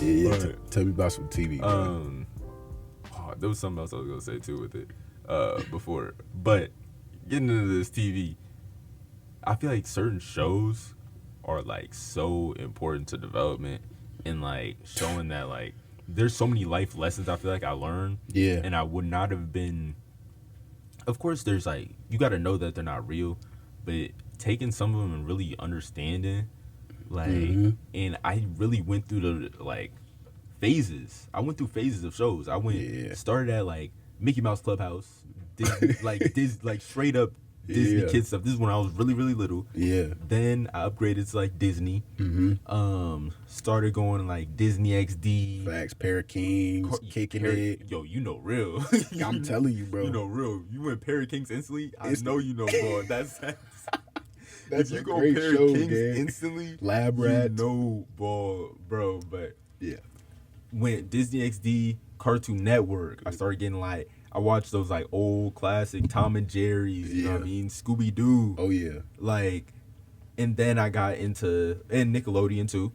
Yeah. But, Tell me about some TV. there was something else I was gonna say too with it before. But getting into this TV, I feel like certain shows are like so important to development and like showing that like there's so many life lessons I feel like I learned. Yeah. And I would not have been. Of course, there's like you got to know that they're not real, but taking some of them and really understanding, like, and I really went through the like phases. I went through phases of shows. I went started at like Mickey Mouse Clubhouse, Disney, like straight up Disney kid stuff. This is when I was really really little. Yeah. Then I upgraded to like Disney. Started going like Disney XD. Facts, Parrot Kings, kicking it. Yo, you know real. I'm telling you, bro. You know real. You went Parrot Kings instantly. I know you know, bro. That's if you a go great Parrot show, Kings gang. instantly. Lab you Rats. know, bro. But Yeah. went Disney XD, Cartoon Network. I started getting like I watched those like old classic Tom and Jerry's. You know what I mean? Scooby Doo. Oh yeah. Like, and then I got into and Nickelodeon too.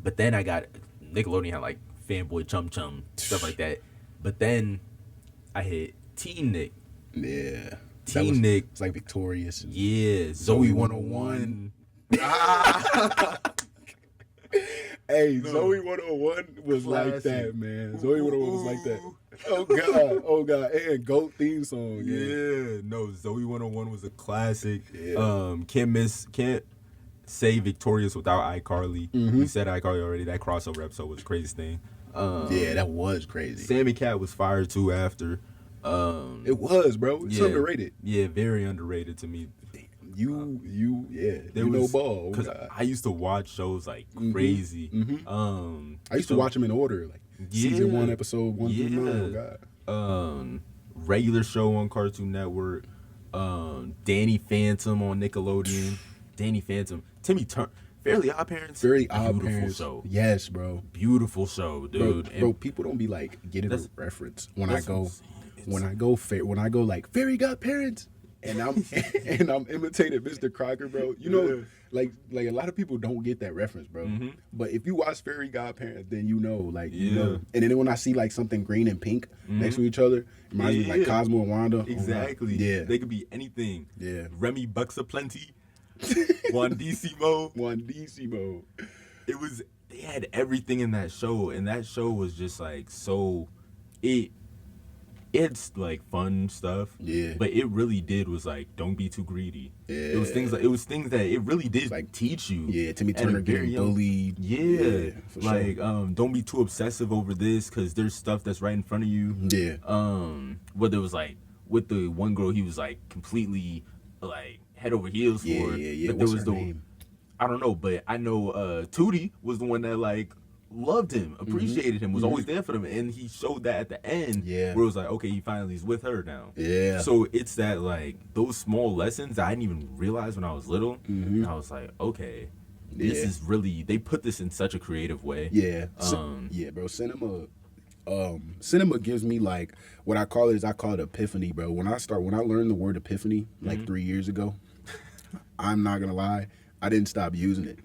But then I got Nickelodeon had like Fanboy Chum Chum stuff like that. But then I hit Teen Nick. Yeah. Teen Nick. It's like Victorious. Yeah. Zoe 101. Hey, No. Zoe 101 was like Classic. that, man. Zoe 101 was like that. Oh God. And GOAT theme song. Yeah. No, Zoe 101 was a classic. Yeah. Can't say Victorious without iCarly. We said iCarly already. That crossover episode was the craziest thing. Yeah, that was crazy. Sammy Cat was fire too after. It was, bro. It's underrated. Yeah, very underrated to me. You know ball. Because I used to watch shows like crazy. I used to watch them in order, like season 1, episode 1 through 9. Oh God. Regular show on Cartoon Network. Danny Phantom on Nickelodeon. Danny Phantom. Timmy Turner. Fairly Odd Parents. Beautiful show. Yes, bro. Beautiful show, dude. Bro, people don't be like getting a reference when I go like Fairy Got Parents. And I'm imitating Mr. Crocker, bro. You know, like a lot of people don't get that reference, bro. But if you watch Fairy Godparents, then you know, like you know. And then when I see like something green and pink next to each other, it reminds me of, like Cosmo and Wanda. Exactly. Yeah. They could be anything. Yeah. Remy Bucks Aplenty. Wandissimo. They had everything in that show, and that show was just like so it's like fun stuff. Yeah. But it really was like don't be too greedy. Yeah. It was things that it really did like teach you. Yeah, Timmy Turner getting bullied. Yeah. For like sure. Don't be too obsessive over this because there's stuff that's right in front of you. Yeah. Whether it was like with the one girl he was like completely like head over heels for. Yeah. But What's her name? I don't know, but I know Tootie was the one that like loved him, appreciated him, was always there for them, and he showed that at the end. Yeah, where it was like, okay, he finally is with her now. Yeah. So it's that like those small lessons that I didn't even realize when I was little, and I was like, okay, this is really they put this in such a creative way. Yeah. Bro. Cinema gives me like what I call it epiphany, bro. When I learned the word epiphany like 3 years ago, I'm not gonna lie, I didn't stop using it.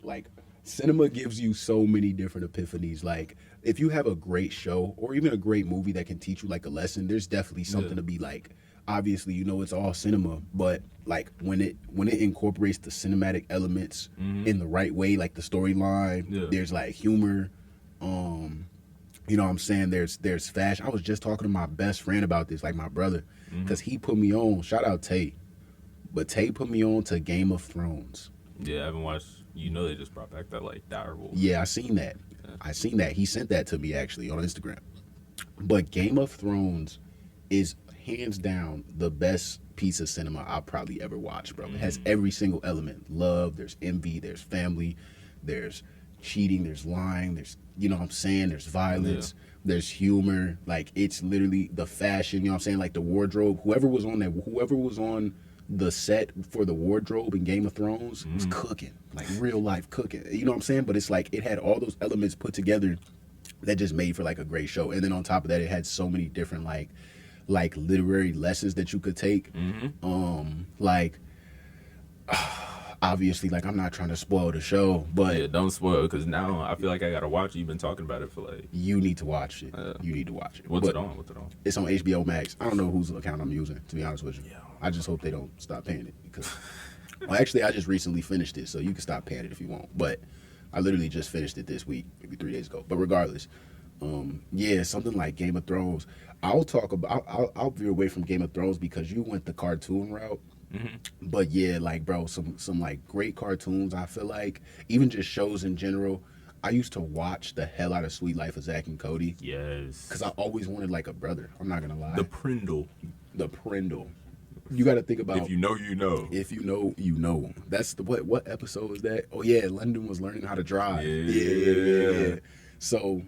Like, cinema gives you so many different epiphanies. Like, if you have a great show or even a great movie that can teach you like a lesson, there's definitely something to be like. Obviously, you know, it's all cinema, but like when it incorporates the cinematic elements in the right way, like the storyline, there's like humor, you know what I'm saying? There's fashion. I was just talking to my best friend about this, like my brother, because he put me on. Shout out Tay, but Tay put me on to Game of Thrones. Yeah, I haven't watched. You know, they just brought back that like direwolf. Yeah, I seen that. He sent that to me actually on Instagram. But Game of Thrones is hands down the best piece of cinema I'll probably ever watch, bro. It has every single element. Love, there's envy, there's family, there's cheating, there's lying, there's, you know what I'm saying, there's violence, there's humor. Like, it's literally the fashion, you know what I'm saying, like the wardrobe. Whoever was on the set for the wardrobe in Game of Thrones was cooking, like real life cooking. You know what I'm saying? But it's like it had all those elements put together that just made for like a great show. And then on top of that, it had so many different like I obviously, like, I'm not trying to spoil the show, but Yeah, don't spoil it because now I feel like I gotta watch it. You've been talking about it for like. you need to watch it. You need to watch it. What's But it on? What's it on? it's on HBO Max. I don't know whose account I'm using, to be honest with you. Yeah. I just hope they don't stop paying it because, well, actually, I just recently finished it, so you can stop paying it if you want. But I literally just finished it this week, maybe 3 days ago. But regardless, yeah, something like Game of Thrones. I'll talk about. I'll veer away from Game of Thrones because you went the cartoon route. But yeah, like bro, some like great cartoons. I feel like even just shows in general. I used to watch the hell out of Sweet Life of Zack and Cody Yes. because I always wanted like a brother. I'm not gonna lie. The Prindle. The Prindle. You got to think about. If you know, you know. If you know, you know. That's the what episode is that? Oh yeah, London was learning how to drive. Yeah. So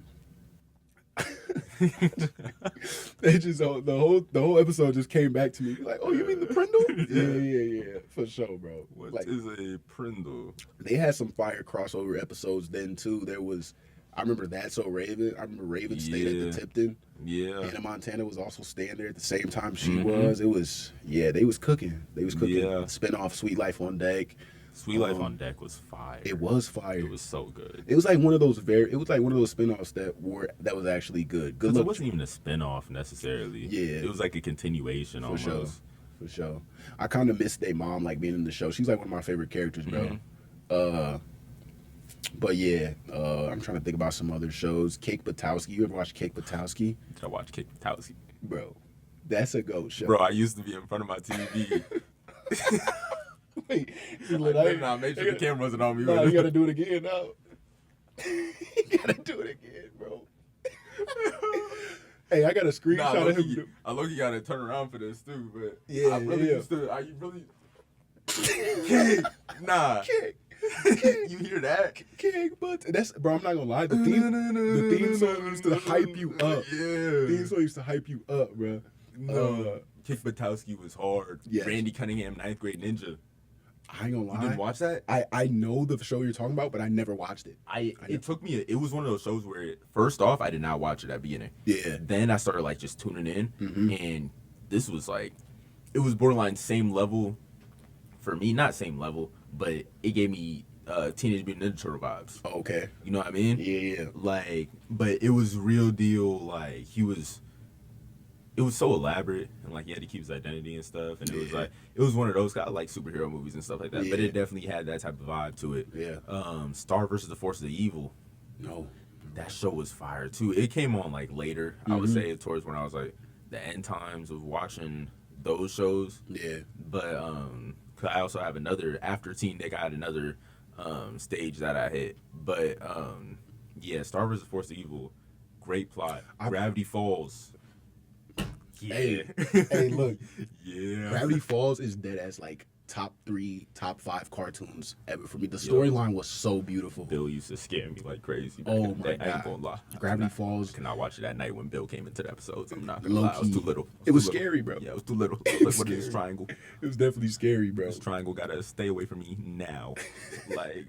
they just the whole episode just came back to me like, oh, you mean the Prindle? Yeah, for sure, bro. What Like, is a Prindle? they had some fire crossover episodes then too. There was, I remember That's So Raven. I remember Raven stayed at the Tipton. Yeah. Hannah Montana was also staying there at the same time she was. It was, yeah, they was cooking. They was cooking. Yeah. Spin-off Sweet Life on Deck. Sweet Life on Deck was fire. It was fire. It was so good. It was like one of those spin-offs that was actually good. Good Because it luck. wasn't even a spin-off necessarily. Yeah. It was like a continuation almost. Sure. For sure. I kind of missed their mom like being in the show. She's like one of my favorite characters, bro. But yeah, I'm trying to think about some other shows. Cake Patowski. You ever watch Cake Patowski? Did I watch Kick Patowski? Bro, that's a GOAT show. Bro, I used to be in front of my TV. Wait, I made sure the camera wasn't on me. No, you gotta do it again now. You gotta do it again, bro. Hey, I got a screenshot of him. I look, you gotta turn around for this too, but Yeah, I really yeah. used to. I really. Kick. Nah. Kick. You hear that? Kick, but that's, bro. I'm not gonna lie. The theme song used to hype you up. Yeah. The theme song used to hype you up, bro. No. Kick Patowski was hard. Yes. Randy Cunningham, 9th Grade Ninja. I ain't gonna lie. You didn't watch that? I know the show you're talking about, but I never watched it. It took me. It was one of those shows where first off, I did not watch it at the beginning. Yeah. Then I started like just tuning in, and this was like, it was borderline same level for me. Not same level, but it gave me Teenage Mutant Ninja Turtle vibes. Oh, okay. You know what I mean? Yeah. Like, but it was real deal. Like it was so elaborate, and like he had to keep his identity and stuff, and it was like, it was one of those kind of like superhero movies and stuff like that. But Yeah. it definitely had that type of vibe to it. Yeah. Star versus the Forces of Evil. No. That show was fire too. It came on like later. I would say towards when I was like the end times of watching those shows. Yeah. But 'cause I also have another after Teen Nick. I had another stage that I hit. But yeah, Star vs. Force of Evil, great plot. Gravity Falls. Yeah. Hey, look. Yeah. Gravity Falls is dead as like top 3, top 5 cartoons ever for me. The storyline was so beautiful. Bill used to scare me like crazy. Oh back my in the day. I ain't God. gonna lie. Gravity Falls. I cannot watch it at night when Bill came into the episodes. I'm not gonna Low lie. I was key. too little. It was too little. scary, bro. Yeah, it was too little. Like, what is this triangle? It was definitely scary, bro. This triangle gotta stay away from me now. Like,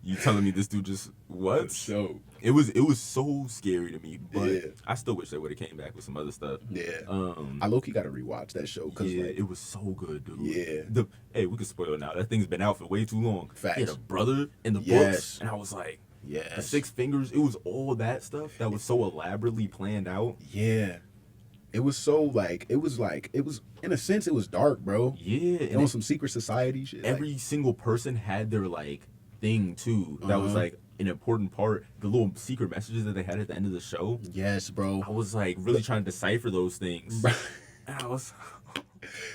you telling me this dude just what? So It was so scary to me, but Yeah. I still wish they would have came back with some other stuff. yeah, Um, I low-key gotta rewatch that show because yeah, like, it was so good, dude. Yeah. Hey, we can spoil it now. That thing's been out for way too long. Facts. He had a brother in the Yes. books, and I was like, the yes, 6 fingers. It was all that stuff that was so elaborately planned out. yeah. It was so like it was in a sense it was dark, bro. Yeah, And and on some secret society shit. every single person had their like thing too. That was like an important part. The little secret messages that they had at the end of the show. yes, bro. I was like really trying to decipher those things. Bro. And I was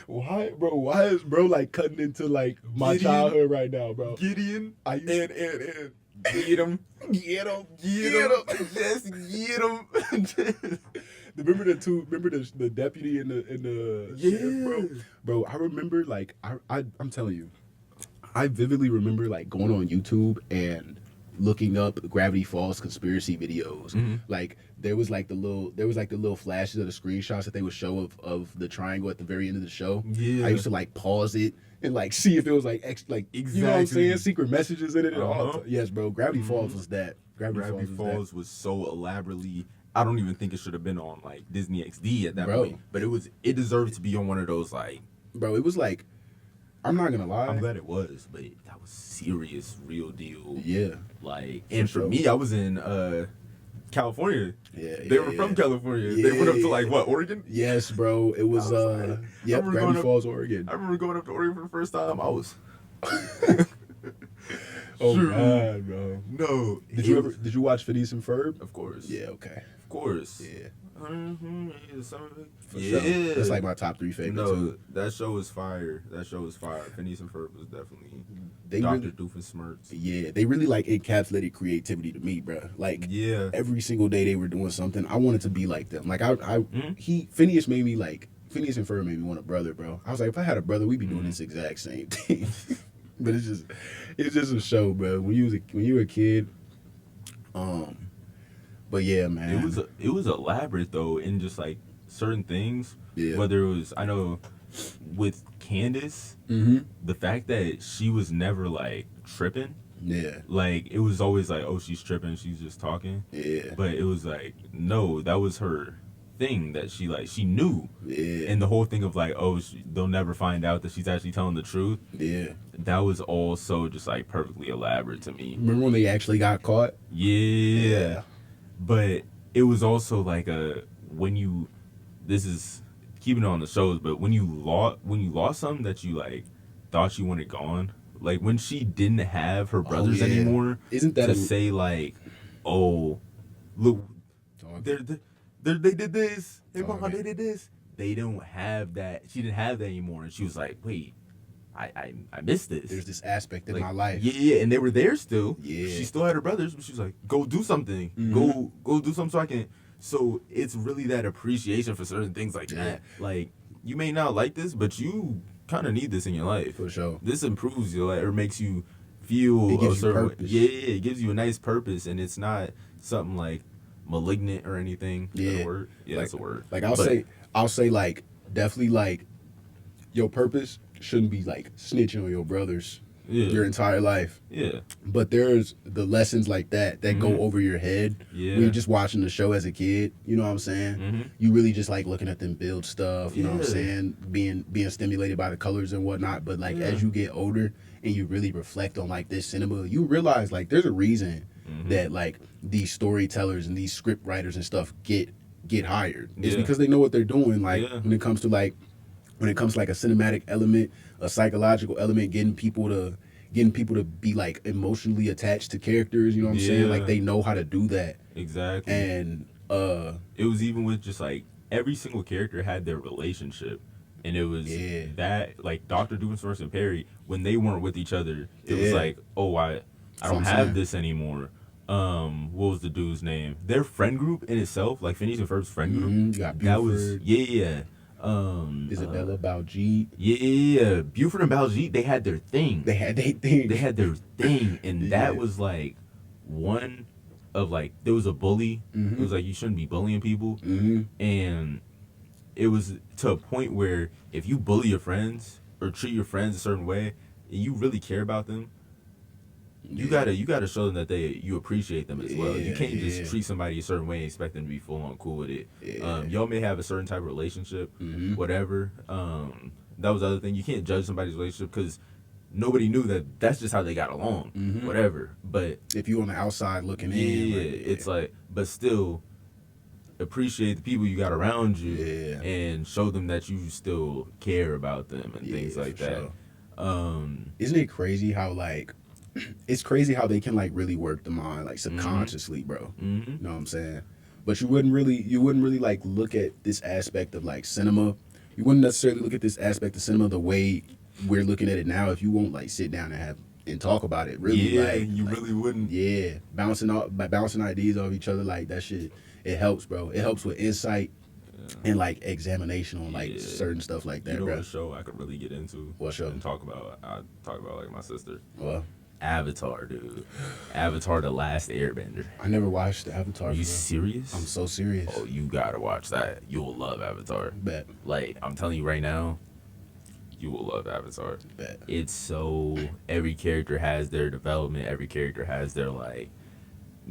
Why, bro? Why is bro like cutting into like my Gideon. childhood right now, bro? Gideon I used and get him, Get him, get him, just get him. Remember the deputy and the sheriff, bro. I remember like I'm telling you, I vividly remember like going on YouTube and looking up Gravity Falls conspiracy videos. Like there was like the little flashes of the screenshots that they would show of the triangle at the very end of the show. Yeah. I used to like pause it and like see if it was like you know what I'm saying, Exactly. secret messages in it and all. Uh-huh. Yes, bro. Gravity Falls was that. Gravity Falls was so elaborately. I don't even think it should have been on like Disney XD at that Bro. point. But it deserved to be on one of those like Bro, it was like I'm not gonna lie. I'm glad it was, but that was serious, real deal. Yeah. Like, and for me, I was in California. Yeah, They were from California. They went up to like what, Oregon? Yes, bro. It was yep, Gravity Falls, Oregon. I remember going up to Oregon for the first time. I was Oh God, bro. No. Did you watch Phineas and Ferb? Of course. Yeah, okay. Of course. Yeah. For Sure. yeah. That's like my top 3 favorites. No, too. that show was fire. That show was fire. Phineas and Ferb was definitely They Dr. really- Doofenshmirtz. Yeah, they really like encapsulated creativity to me, bro. Like Yeah. every single day they were doing something. I wanted to be like them. Like Phineas made me like Phineas and Ferb made me want a brother, bro. I was like, if I had a brother, we'd be doing this exact same thing. But it's just a show, bro. When you were a kid, but yeah, man. It was elaborate though in just like certain things. Yeah. Whether it was, I know with Candace, the fact that she was never like tripping. Yeah. Like it was always like, oh, she's tripping, she's just talking. Yeah. But it was like, no, that was her thing that she knew. Yeah. And the whole thing of like, oh, they'll never find out that she's actually telling the truth. Yeah. That was all so just like perfectly elaborate to me. Remember when they actually got caught? Yeah. But it was also like this is keeping it on the shows, but when you lost something that you like thought you wanted gone, like when she didn't have her brothers anymore, isn't that to say like, oh, look, they did this, hey mama, they did this. They don't have that. She didn't have that anymore, and she was like, wait, I missed this. There's this aspect in like, my life. Yeah, and they were there still. Yeah. She still had her brothers, but she was like, go do something. Go do something so I can. So it's really that appreciation for certain things like that. Like, you may not like this, but you kind of need this in your life. For sure. This improves your life or makes you feel It gives a certain you way. purpose. Yeah, it gives you a nice purpose, and it's not something like malignant or anything. Is that a word? Yeah, like, that's a word. Like I'll say like definitely like your purpose shouldn't be like snitching on your brothers your entire life. Yeah. But there's the lessons like that go over your head when you're just watching the show as a kid. You know what I'm saying? You really just like looking at them build stuff. You know what I'm saying? Being stimulated by the colors and whatnot. But like as you get older and you really reflect on like this cinema, you realize like there's a reason that like these storytellers and these script writers and stuff get hired. It's because they know what they're doing. Like when it comes to like a cinematic element, a psychological element, getting people to be like emotionally attached to characters, you know what I'm saying? Like they know how to do that. Exactly. And it was even with just like every single character had their relationship. And it was that like Dr. Doofenshmirtz and Perry, when they weren't with each other, it was like, oh, I don't have this anymore. What was the dude's name? Their friend group in itself, like Phineas and Ferb's friend group. You got that was Buford. Isabella Baljeet. Yeah. Buford and Baljeet, they had their thing. They had their thing. And that was like one of like, there was a bully. It was like, you shouldn't be bullying people. And it was to a point where if you bully your friends or treat your friends a certain way and you really care about them, you gotta show them that you appreciate them as well. You can't just treat somebody a certain way and expect them to be full on cool with it. Y'all may have a certain type of relationship, whatever. That was the other thing. You can't judge somebody's relationship because nobody knew that's just how they got along, whatever. But if you on the outside looking in, it's like, but still appreciate the people you got around you and show them that you still care about them and things like that. Sure. Isn't it crazy how like it's crazy how they can like really work the mind like subconsciously, bro. You know what I'm saying? But you wouldn't really like look at this aspect of like cinema. You wouldn't necessarily look at this aspect of cinema the way we're looking at it now if you won't like sit down and talk about it. Really, really wouldn't. Yeah, bouncing ideas off each other like that shit. It helps, bro. It helps with insight and like examination on like certain stuff like that, you know bro. What show I could really get into? What show? And talk about like my sister. Well, Avatar, dude. Avatar: The Last Airbender. I never watched the Avatar. Are you serious? I'm so serious. Oh, you gotta watch that. You'll love Avatar. Bet. Like, I'm telling you right now, you will love Avatar. Bet. It's so, every character has their development. Every character has their, like,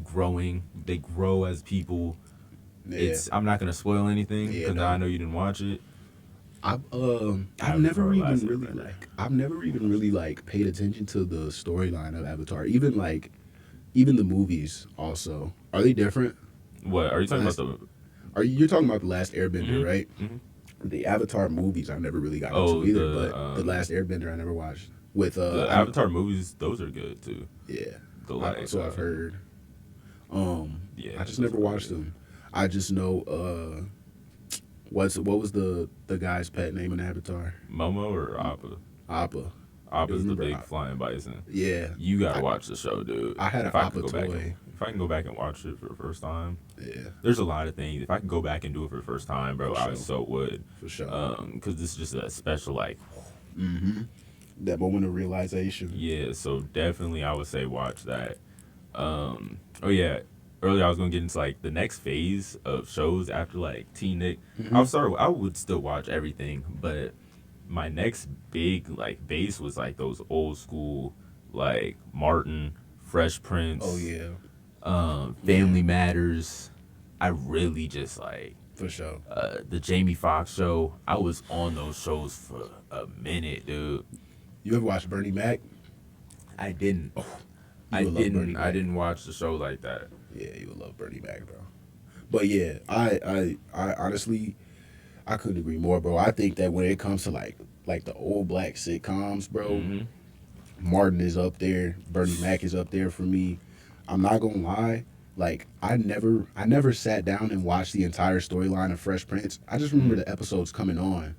growing. They grow as people. I'm not gonna spoil anything because I know you didn't watch it. I've never Avatar: even Last really Airbender. paid attention to the storyline of Avatar. Even the movies also. Are they different? What are you The talking about? last The are you you're talking about the last Airbender, hmm right? hmm The Avatar movies I've never really got into oh either, but the last Airbender I never watched. With the I Avatar movies, those are good too. yeah, The like so I've heard. I yeah, just those never are all watched good. them. I just know what was the guy's pet name in Avatar? Momo or Appa? Appa. I do Appa's the remember. big flying bison. Yeah, You gotta I watch the show, dude. I had an If I could Appa go back toy. and if I can go back and watch it for the first time, Yeah, there's a lot of things. If I could go back and do it for the first time, bro, for I sure, so would. for sure. Because this is just a special like That moment of realization. yeah. So definitely, I would say watch that. Oh yeah. Earlier, I was gonna get into like the next phase of shows after like Teen Nick. Hmm. I would still watch everything, but my next big like base was like those old school like Martin, Fresh Oh Prince, yeah, yeah, Family Matters. I really just like for sure. the Jamie Foxx show. I was on those shows for a minute, dude. You ever watch Bernie Mac? I didn't. You would love Bernie I Mac. didn't watch the show like that. Yeah, you would love Bernie Mac, bro. But yeah, I honestly I couldn't agree more, bro. I think that when it comes to like the old black sitcoms, bro, Mm-hmm. Martin is up there, Bernie Mac is up there for me. I'm not gonna lie, like I never sat down and watched the entire storyline of Fresh Prince. I just remember Mm-hmm. the episodes coming on.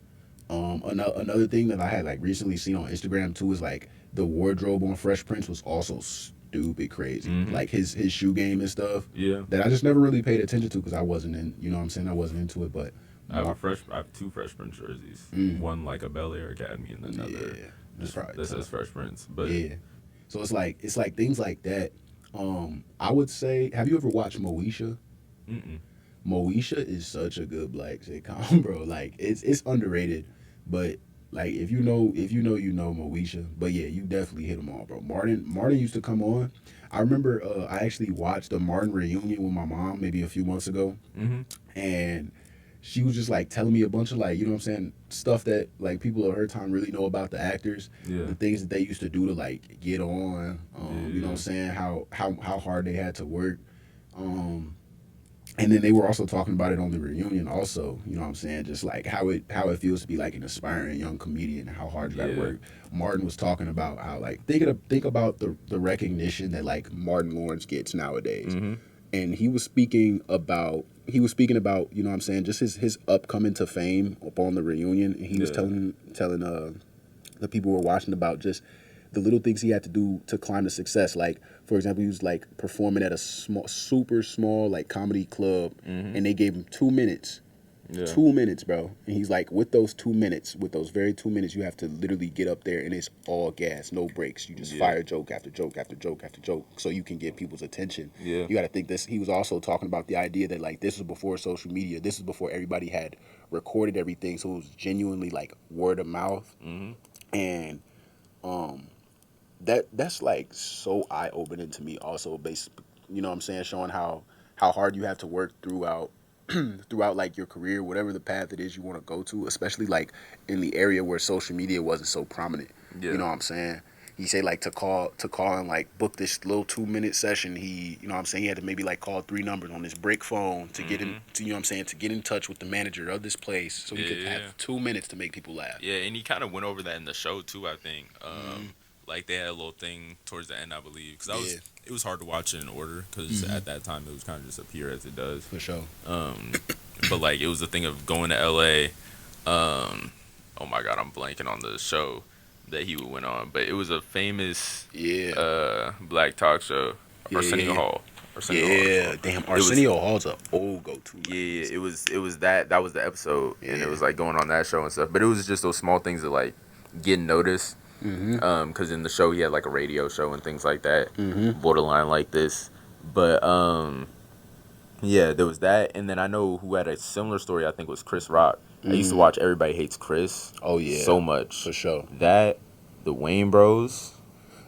Another thing that I had like recently seen on Instagram too is like the wardrobe on Fresh Prince was also stupid crazy. Mm-hmm. Like his shoe game and stuff Yeah. that I just never really paid attention to because I wasn't in. You know what I'm saying? I wasn't into it, but Mar- I have two Fresh Prince jerseys. mm, One like a Bel Air Academy and another yeah, that's just probably that says tough. Fresh Prince. But Yeah. So it's like things like that. I would say, have you ever watched Moesha? mm-mm. Moesha is such a good black sitcom, bro. Like it's underrated, but like you know Moesha. But yeah, you definitely hit them all, bro. Martin used to come on. I remember I actually watched the Martin reunion with my mom maybe a few months ago, Mm-hmm. and she was just like telling me a bunch of like you know what I'm saying stuff that like people of her time really know about the actors, Yeah. the things that they used to do to like get on. You know what I'm Yeah. saying how hard they had to work. Um, and then they were also talking about it on the reunion also, you know what I'm saying, just like how it feels to be like an aspiring young comedian and how hard you gotta Yeah. work. Martin was talking about how like think about the recognition that like Martin Lawrence gets nowadays, Mm-hmm. and he was speaking about you know what I'm saying just his upcoming to fame up on the reunion, and he was Yeah. telling the people who were watching about just the little things he had to do to climb to success. Like, for example, he was like performing at a super small like comedy club, Mm-hmm. and they gave him 2 minutes. Yeah. 2 minutes, bro. And he's like, with those 2 minutes, with those very 2 minutes, you have to literally get up there and it's all gas, no breaks. You just Yeah. fire joke after joke after joke after joke so you can get people's attention. Yeah. You got to think this. He was also talking about the idea that like this was before social media. This was before everybody had recorded everything. So it was genuinely like word of mouth. Mm-hmm. And um, that's like so eye opening to me. Also, based, you know what I'm saying, showing how hard you have to work throughout throughout like your career, whatever the path it is you want to go to, especially like in the area where social media wasn't so prominent. You Yeah. know what I'm saying? He say like to call and like book this little 2 minute session. He you know what I'm saying he had to maybe like call three numbers on his brick phone to get in Mm-hmm. to you know what I'm saying to get in touch with the manager of this place so he Yeah. could Yeah. have 2 minutes to make people laugh. Yeah, and he kind of went over that in the show too. I think, Hmm. like they had a little thing towards the end, I believe, because Yeah. it was hard to watch it in order because Hmm. at that time it was kind of just appear as it does. For sure. Um, but like it was the thing of going to L.A. Oh my God, I'm blanking on the show that he went on, but it was a famous Yeah. black talk show, Yeah. Arsenio Yeah. Hall. Arsenio Hall Yeah, show. damn. It was Arsenio Hall's a old go to. yeah, it was that was the episode, and it Yeah. was like going on that show and stuff. But it was just those small things that like getting noticed. Mm-hmm. Because in the show he had like a radio show and things like that, Mm-hmm. borderline like this. But yeah, there was that, and then I know who had a similar story. I think was Chris Rock. I used to watch Everybody Hates Chris. Oh yeah, So much. for sure. That the Wayne Bros.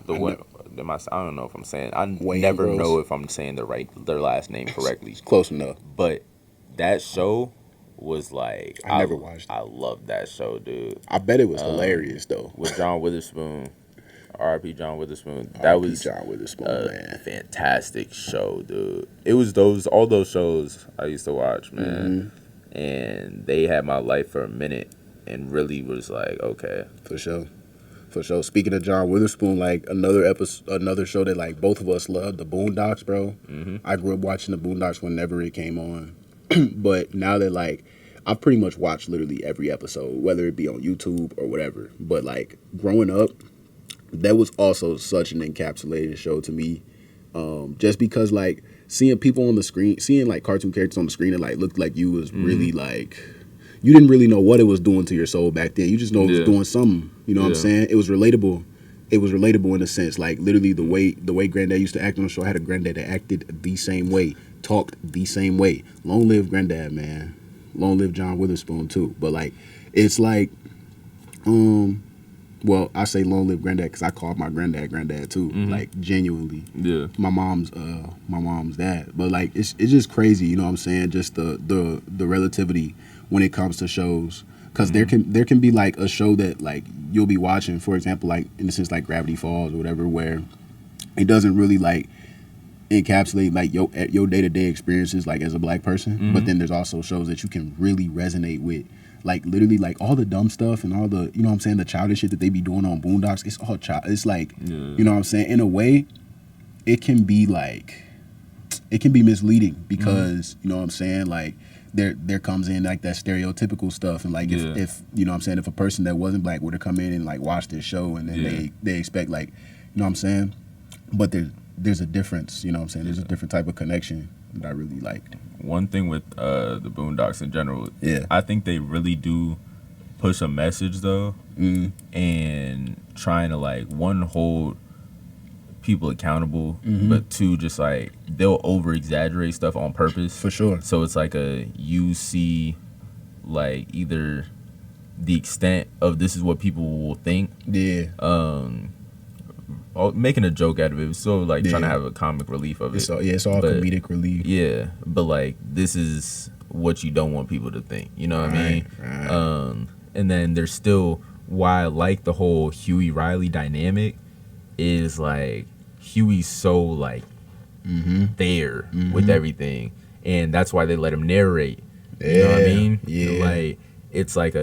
The I what? know- I don't know if I'm saying. I Wayne never Bros. know if I'm saying their last name correctly. Close enough. But that show was like I never watched it. I loved that show, dude. I bet it was hilarious though. With John Witherspoon, R.I.P. John Witherspoon. That R.I.P. was John Witherspoon, a man. fantastic show, dude. It was all those shows I used to watch, man, and they had my life for a minute, and really was like, okay, For sure. For sure. Speaking of John Witherspoon, like another show that like both of us loved, the Boondocks, bro. I grew up watching the Boondocks whenever it came on, but now that like I've pretty much watched literally every episode, whether it be on YouTube or whatever. But like growing up, that was also such an encapsulated show to me, just because like seeing people on the screen, seeing like cartoon characters on the screen that like looked like you was really like. You didn't really know what it was doing to your soul back then. You just know it was doing something. You know what I'm saying? It was relatable. It was relatable in a sense. Like literally the way Granddad used to act on the show. I had a granddad that acted the same way, talked the same way. Long live Granddad, man. Long live John Witherspoon too. But like, it's like, well, I say long live Granddad because I called my granddad too. Like genuinely. Yeah. My mom's dad. But like, it's just crazy. You know what I'm saying? Just the relativity when it comes to shows, because there can be like a show that like you'll be watching, for example, like in the sense like Gravity Falls or whatever, where it doesn't really like encapsulate like your day-to-day experiences like as a black person, but then there's also shows that you can really resonate with, like literally like all the dumb stuff and all the, you know what I'm saying, the childish shit that they be doing on Boondocks. It's all it's like, you know what I'm saying, in a way it can be misleading because you know what I'm saying, like there comes in like that stereotypical stuff, and like if you know what I'm saying, if a person that wasn't black were to come in and like watch this show and then they expect like, you know what I'm saying, but there's a difference, you know what I'm saying, there's a different type of connection that I really liked. One thing with the Boondocks in general, Yeah. I think they really do push a message though, and trying to like one hold people accountable, but two, just like they'll over exaggerate stuff on purpose. For sure. So it's like you see like either the extent of this is what people will think, making a joke out of it. So like trying to have a comic relief of it. It's all comedic relief. Yeah, but like this is what you don't want people to think. You know what I mean? Right. And then there's still, why I like the whole Huey Riley dynamic is like Huey's so like there with everything, and that's why they let him narrate. You know what I mean? Yeah. Like it's like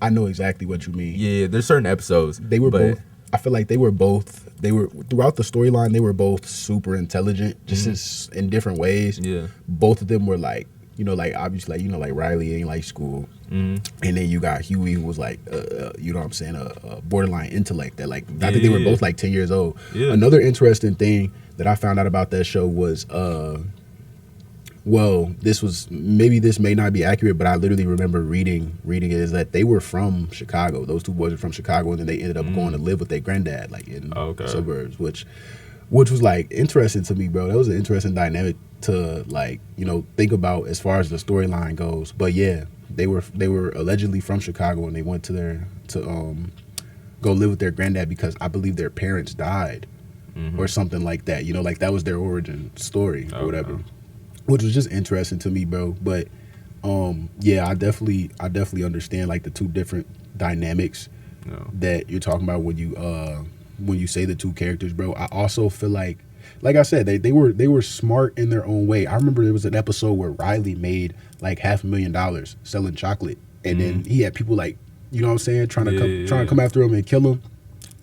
I know exactly what you mean. Yeah, there's certain episodes. They were both. I feel like they were throughout the storyline. They were both super intelligent, just in different ways. Yeah. Both of them were like, you know, like obviously, like, you know, like Riley ain't like school, and then you got Huey, who was like, you know what I'm saying, a borderline intellect that like I think they were both like 10 years old. Yeah. Another interesting thing that I found out about that show was, well, this may not be accurate, but I literally remember reading it, is that they were from Chicago. Those two boys are from Chicago, and then they ended up going to live with their granddad, like in the suburbs, which was like interesting to me, bro. That was an interesting dynamic to like, you know, think about as far as the storyline goes. But yeah, they were allegedly from Chicago, and they went to go live with their granddad because I believe their parents died or something like that. You know, like that was their origin story or whatever. Which was just interesting to me, bro. But yeah, I definitely understand like the two different dynamics that you're talking about when you say the two characters, bro. I also feel like I said, they were smart in their own way. I remember there was an episode where Riley made like $500,000 selling chocolate, and then he had people like, you know what I'm saying, trying to come after him and kill him.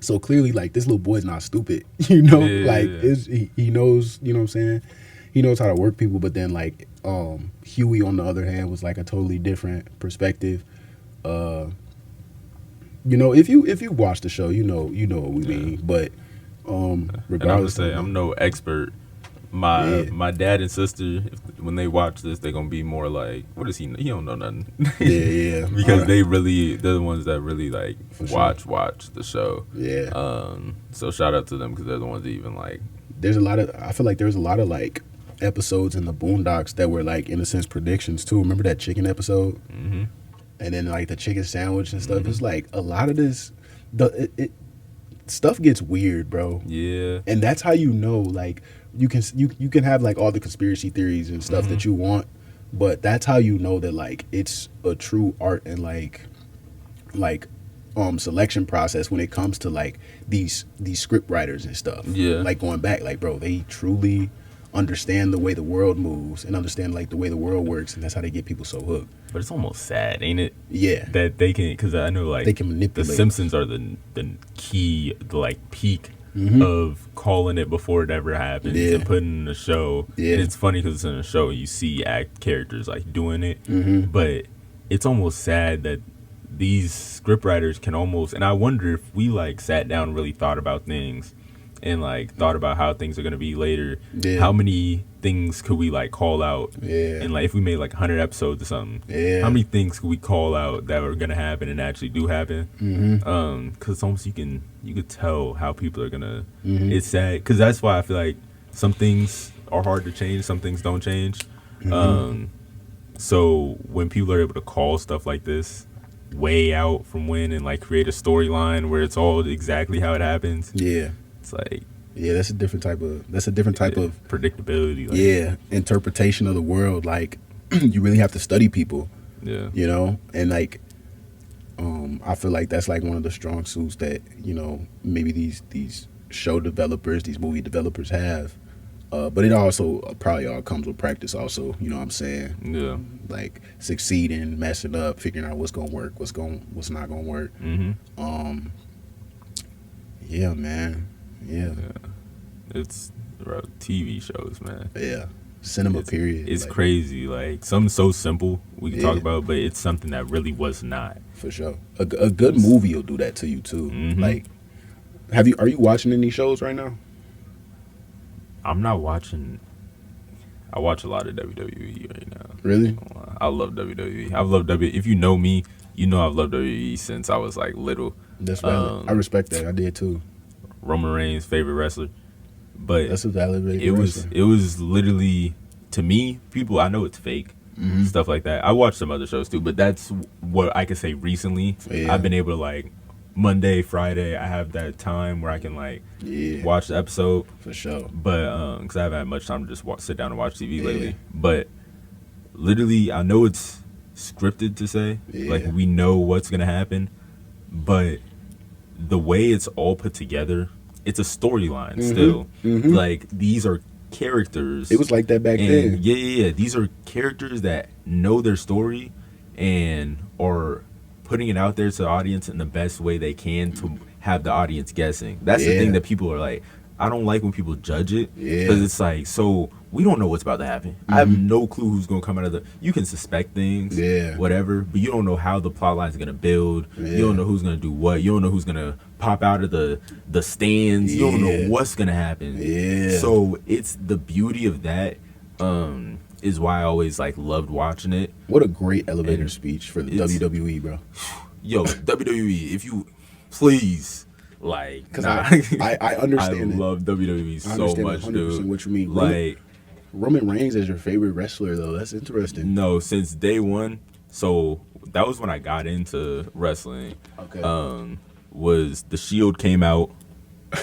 So clearly, like, this little boy's not stupid, you know, he knows, you know what I'm saying, he knows how to work people. But then like Huey on the other hand was like a totally different perspective. You know, if you watch the show, you know what we mean. But regardless, and I'm no expert. My dad and sister, when they watch this, they're gonna be more like, what is he? He don't know nothing. Yeah. Because they're the ones that really like watch the show. Yeah. So shout out to them, because they're the ones that even like. I feel like there's a lot of like episodes in the Boondocks that were like, in a sense, predictions too. Remember that chicken episode? And then like the chicken sandwich and stuff. It's like a lot of this, stuff gets weird, bro. Yeah. And that's how you know, like, you can have like all the conspiracy theories and stuff that you want, But that's how you know that like it's a true art and like selection process when it comes to like these script writers and stuff. Yeah. Like going back, like bro, they truly understand the way the world moves and understand like the way the world works, and that's how they get people so hooked. But it's almost sad, ain't it? Yeah. That they can, because I know like They can manipulate. The Simpsons are the key, the like peak of calling it before it ever happens Yeah. and putting in a show. Yeah. And it's funny because it's in a show, you see characters like doing it, but it's almost sad that these scriptwriters can almost, and I wonder if we like sat down and really thought about things and like thought about how things are going to be later, Yeah. how many things could we like call out? Yeah. And like if we made like 100 episodes or something, Yeah. how many things could we call out that are going to happen and actually do happen? Because almost you could tell how people are going to, it's sad, because that's why I feel like some things are hard to change, some things don't change. So when people are able to call stuff like this way out from when and like create a storyline where it's all exactly how it happens, Yeah. it's like Yeah, that's a different type of predictability. Like, yeah, interpretation of the world. Like you really have to study people, Yeah. you know? And like I feel like that's like one of the strong suits that, you know, maybe these show developers, these movie developers have. But it also probably all comes with practice also, you know what I'm saying? Yeah. Like succeeding, messing up, figuring out what's gonna work, what's not gonna work. Yeah, man. Yeah. It's TV shows, man. Yeah. Cinema period. It's like, crazy. Like something so simple we can talk Yeah. about, but it's something that really was not. For sure. A good movie will do that to you too. Like are you watching any shows right now? I'm not watching. I watch a lot of WWE right now. Really? I love WWE. I've loved WWE. If you know me, you know I've loved WWE since I was like little. That's valid. I respect that. I did too. Roman Reigns' favorite wrestler, but That's a valid rating. it was literally, to me, people, I know it's fake, stuff like that. I watched some other shows too, but that's what I could say recently. Yeah. I've been able to like Monday, Friday, I have that time where I can like Yeah. watch the episode, For sure. but because I haven't had much time to just sit down and watch TV lately. But literally, I know it's scripted to say, like we know what's gonna happen, but the way it's all put together, it's a storyline still. Like these are characters. It was like that back then. Yeah. These are characters that know their story and are putting it out there to the audience in the best way they can to have the audience guessing. That's the Yeah. thing that people are like, I don't like when people judge it, Yeah. because it's like, so we don't know what's about to happen. I have no clue who's going to come out of the. You can suspect things, Yeah. whatever, but you don't know how the plot line is going to build. Yeah. You don't know who's going to do what. You don't know who's going to pop out of the stands. You don't Yeah. know what's going to happen. Yeah. So it's the beauty of that. Is why I always like loved watching it. What a great elevator And speech for the it's- WWE, bro. Yo, WWE, if you please, like, Because nah. I understand I it. love WWE I so understand much, 100% dude. what you mean. Like, Roman Reigns is your favorite wrestler, though. That's interesting. no, since day one. So that was when I got into wrestling. Okay. Was the Shield came out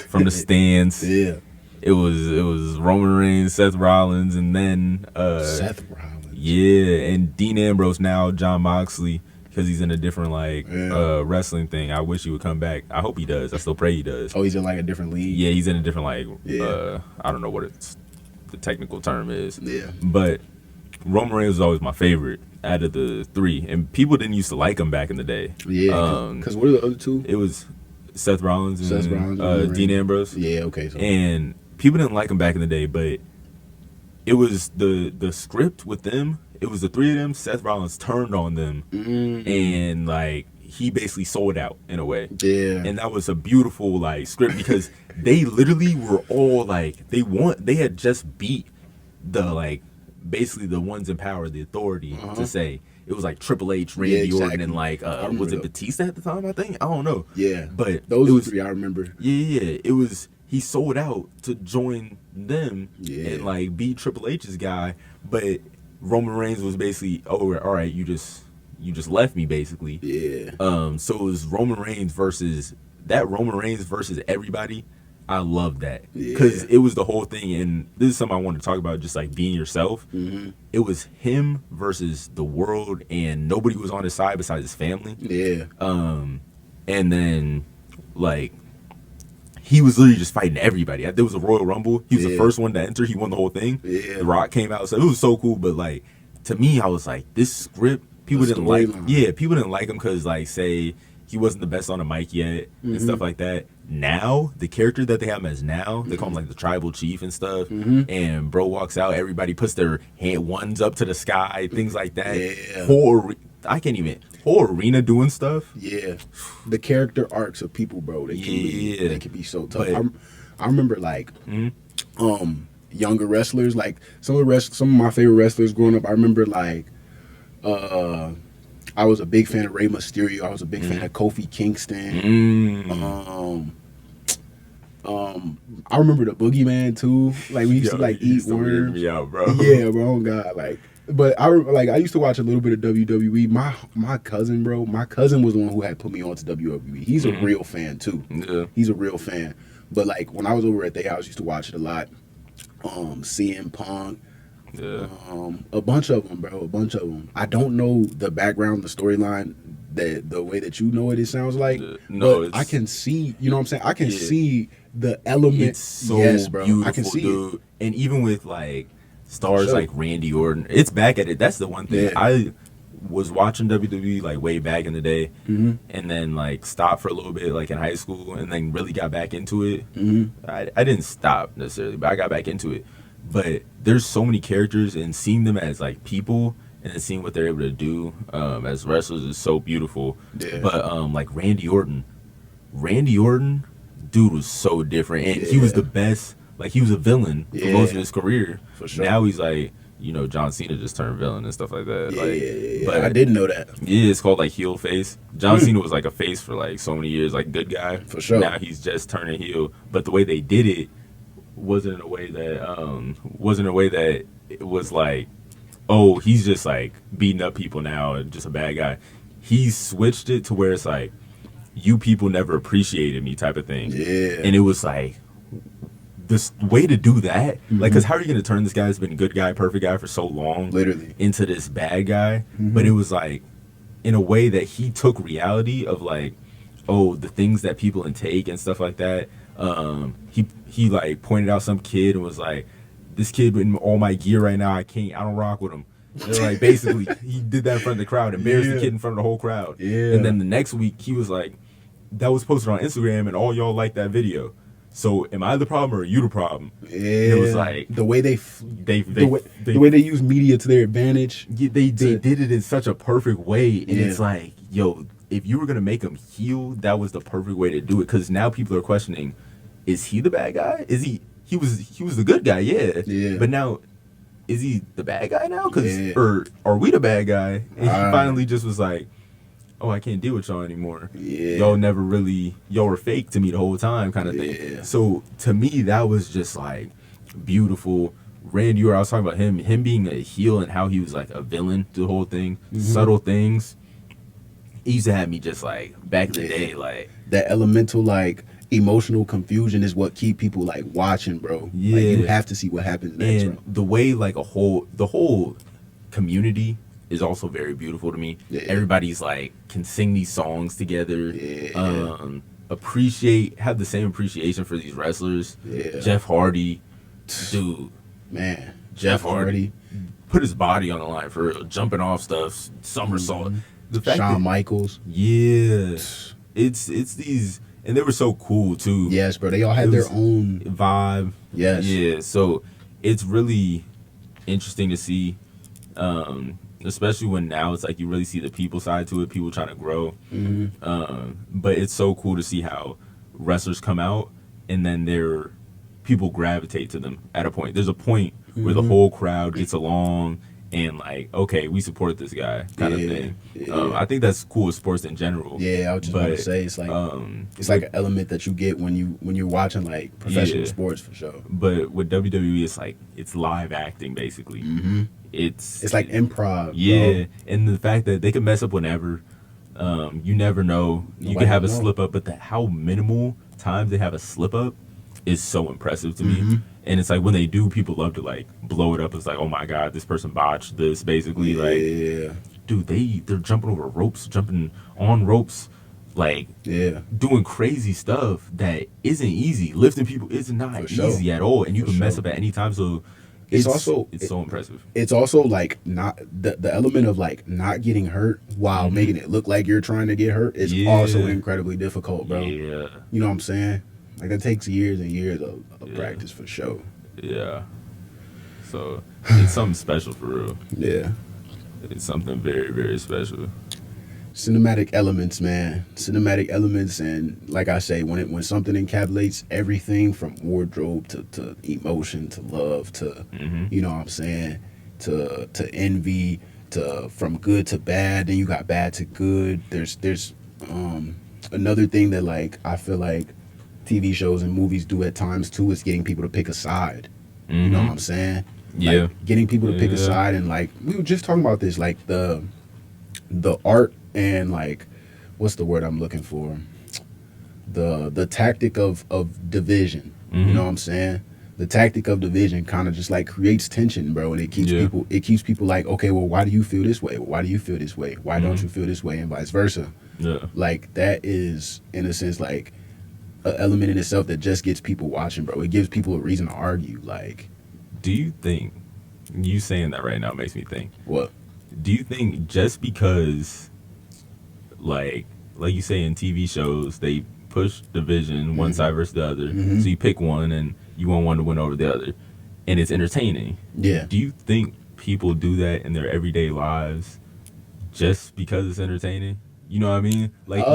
from the stands. Yeah. It was Roman Reigns, Seth Rollins, and then Seth Rollins. yeah, and Dean Ambrose, now John Moxley, because he's in a different Yeah. wrestling thing. I wish he would come back. I hope he does. I still pray he does. Oh, he's in like a different league. Yeah, he's in a different Yeah. I don't know what the technical term is. Yeah. But Roman Reigns was always my favorite out of the three, and people didn't used to like him back in the day. Yeah. Because what are the other two? It was Seth Rollins and Seth Rollins and Roman Dean Reigns. Ambrose. Yeah. Okay. So. And people didn't like him back in the day, but it was the script with them. It was the three of them. Seth Rollins turned on them, and like he basically sold out in a way. Yeah. And that was a beautiful like script because they literally were all like they had just beat the like basically the ones in power, the authority to say. It was like Triple H, Randy Yeah, exactly. Orton, and like remember was it that. Batista at the time? I think I don't know. Yeah. But Those it are was, the three I remember. yeah, it was. He sold out to join them Yeah. and like be Triple H's guy, but Roman Reigns was basically, oh, all right, you just left me basically. Yeah. So it was Roman Reigns versus everybody. I love that because it was the whole thing, and this is something I want to talk about. Just like being yourself, it was him versus the world, and nobody was on his side besides his family. Yeah. And then like he was literally just fighting everybody. There was a Royal Rumble. He was the first one to enter. He won the whole thing. Yeah. The Rock came out, so it was so cool. But like to me, I was like, this script, people didn't like. Yeah, people didn't like him because like say he wasn't the best on the mic yet and stuff like that. Now the character that they have him as now, they call him like the tribal chief and stuff. And bro walks out, everybody puts their ones up to the sky, things like that. Yeah. Whole arena doing stuff. Yeah, the character arcs of people, bro. They can be so tough. But, I remember like, younger wrestlers, like some of my favorite wrestlers growing up. I remember like, I was a big fan of Rey Mysterio. I was a big fan of Kofi Kingston. I remember the Boogeyman too. Like we used to like eat worms. Yeah, bro. Yeah, bro. Oh God, like. But I used to watch a little bit of WWE. My cousin, bro. My cousin was the one who had put me on to WWE. He's a real fan too. Yeah. He's a real fan. But like when I was over at their house, I used to watch it a lot. CM Punk. Yeah. A bunch of them, bro. A bunch of them. I don't know the background, the storyline, the way that you know it. It sounds like. No, but I can see. You know what I'm saying? I can see the element. It's so yes, bro. beautiful, I can see dude. it. And even with like stars like Randy Orton, it's back at it. That's the one thing. Yeah. I was watching WWE like way back in the day, and then like stopped for a little bit like in high school, and then really got back into it. I didn't stop necessarily, but I got back into it. But there's so many characters, and seeing them as like people and then seeing what they're able to do as wrestlers is so beautiful. Yeah. But like Randy Orton, dude was so different, and he was the best. Like he was a villain for most of his career. For sure. Now he's like, you know, John Cena just turned villain and stuff like that. Yeah. But I didn't know that. yeah, it's called like heel face. John Cena was like a face for like so many years, like good guy. For sure. Now he's just turning heel. But the way they did it wasn't in a way that it was like, oh, he's just like beating up people now and just a bad guy. He switched it to where it's like, you people never appreciated me type of thing. Yeah. And it was like, this way to do that, like, because how are you going to turn this guy that's been a good guy, perfect guy for so long, literally, into this bad guy? But it was like, in a way that he took reality of like, oh, the things that people intake and stuff like that. He like pointed out some kid and was like, this kid in all my gear right now, I don't rock with him. They're like, basically, he did that in front of the crowd, embarrassed the kid in front of the whole crowd. Yeah. And then the next week, he was like, that was posted on Instagram, and all y'all liked that video. So am I the problem or are you the problem? Yeah. It was like the way the way they use media to their advantage. Yeah, they did it in such a perfect way, and it's like, yo, if you were gonna make him heel, that was the perfect way to do it. Because now people are questioning, is he the bad guy? Is he was the good guy? Yeah. But now, is he the bad guy now? Or are we the bad guy? And he finally just was like, oh, I can't deal with y'all anymore. Yeah. Y'all were fake to me the whole time kind of thing. Yeah. So to me, that was just like beautiful. Randy Orton, I was talking about him being a heel and how he was like a villain to the whole thing. Subtle things. He used to have me just like back in the day, like that elemental like emotional confusion is what keep people like watching, bro. Yeah. Like you have to see what happens next. And the way like the whole community is also very beautiful to me. Yeah. Everybody's like can sing these songs together. Yeah. Have the same appreciation for these wrestlers. Yeah. Jeff Hardy, dude, man, Jeff Hardy put his body on the line for real, jumping off stuff, somersault. Shawn Michaels. Yeah, it's these, and they were so cool too. Yes, bro. They all had their own vibe. Yes. Yeah. So it's really interesting to see. Especially when now it's like you really see the people side to it, people trying to grow. But it's so cool to see how wrestlers come out and then people gravitate to them at a point. There's a point where the whole crowd gets along and like, okay, we support this guy kind of thing. Yeah. I think that's cool with sports in general. Yeah, I was just about to say it's like like an element that you get when you're watching like professional sports for sure. But with WWE, it's like it's live acting basically. It's like improv. Yeah, bro. And the fact that they can mess up whenever, you never know. You can have a slip up, but how minimal times they have a slip up, is so impressive to me. And it's like when they do, people love to like blow it up. It's like, oh my god, this person botched this. Basically, like, dude, they're jumping over ropes, jumping on ropes, like doing crazy stuff that isn't easy. Lifting people is not easy at all, and you can mess up at any time. So it's so impressive. It's also like not the element of like not getting hurt while making it look like you're trying to get hurt is also incredibly difficult, bro. Yeah, you know what I'm saying? Like that takes years and years of practice for sure. Yeah. So it's something special for real. Yeah. It's something very, very special. Cinematic elements, man. Cinematic elements, and like I say, when something encapsulates everything from wardrobe to emotion to love to you know what I'm saying, to envy to from good to bad, then you got bad to good. There's another thing that like I feel like TV shows and movies do at times too is getting people to pick a side. You know what I'm saying? Yeah. Like, getting people to pick a side, and like we were just talking about this, like the art and like what's the word I'm looking for? The tactic of division. You know what I'm saying? The tactic of division kind of just like creates tension, bro, and it keeps people like, okay, well, why do you feel this way? Why do you feel this way? Why don't you feel this way? And vice versa. Yeah. Like that is in a sense like an element in itself that just gets people watching, bro. It gives people a reason to argue. Like, do you think you saying that right now makes me think? What? Do you think just because, like you say in TV shows, they push division one side versus the other, so you pick one and you want one to win over the other, and it's entertaining? Yeah. Do you think people do that in their everyday lives just because it's entertaining? You know what I mean? Like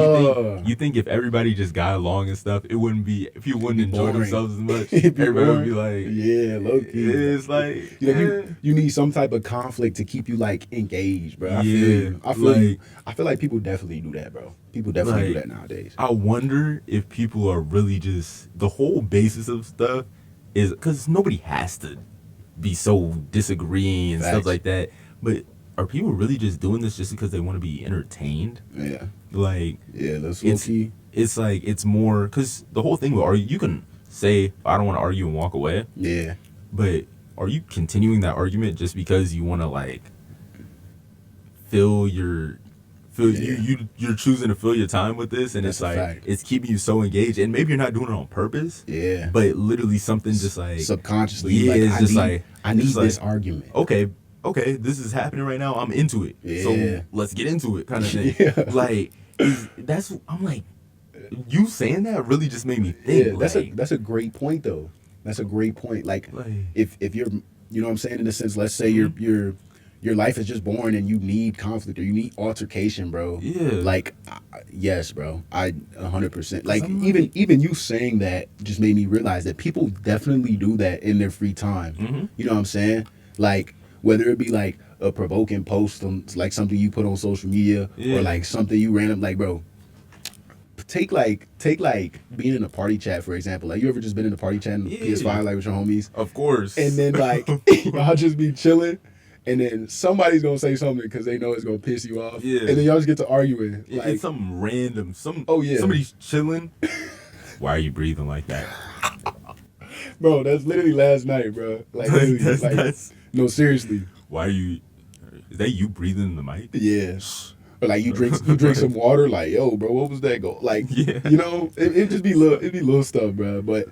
you think if everybody just got along and stuff, it wouldn't be, people wouldn't enjoy themselves as much. Everybody would be like, yeah, low key. It's like you need some type of conflict to keep you like engaged, bro. I feel you. I feel like people definitely do that, bro. People definitely do that nowadays. I wonder if people are really just, the whole basis of stuff is because nobody has to be so disagreeing and stuff like that, but are people really just doing this just because they want to be entertained? Yeah. Like, yeah, that's low key. It's like, it's more, because the whole thing with argue, you can say, I don't want to argue and walk away. Yeah. But are you continuing that argument just because you want to, like, you're choosing to fill your time with this, and that's it's like, fact. It's keeping you so engaged, and maybe you're not doing it on purpose. Yeah. But literally something just like. Subconsciously. Yeah, like, it's just like. I need this argument. Okay, this is happening right now. I'm into it. Yeah. So let's get into it, kind of thing. Yeah. Like, I'm like, you saying that really just made me think. Yeah, that's a great point though. That's a great point. Like if you're, you know what I'm saying, in a sense, let's say your life is just boring and you need conflict or you need altercation, bro. Yeah. Like, yes, bro. I 100%. Like even you saying that just made me realize that people definitely do that in their free time. You know what I'm saying? Like, whether it be like a provoking post on like something you put on social media or like something you random, like, bro, take like being in a party chat, for example. Like, you ever just been in a party chat in the PS5 like with your homies? Of course. And then like y'all just be chilling, and then somebody's gonna say something because they know it's gonna piss you off. Yeah. And then y'all just get to arguing. Like, it's something random. Somebody's chilling. Why are you breathing like that? Bro, that's literally last night, bro. Like, that's no, seriously. Why are you? Is that you breathing in the mic? Yeah. Or like you drink some water. Like, yo, bro, what was that go? Like, you know, it just be little stuff, bro. But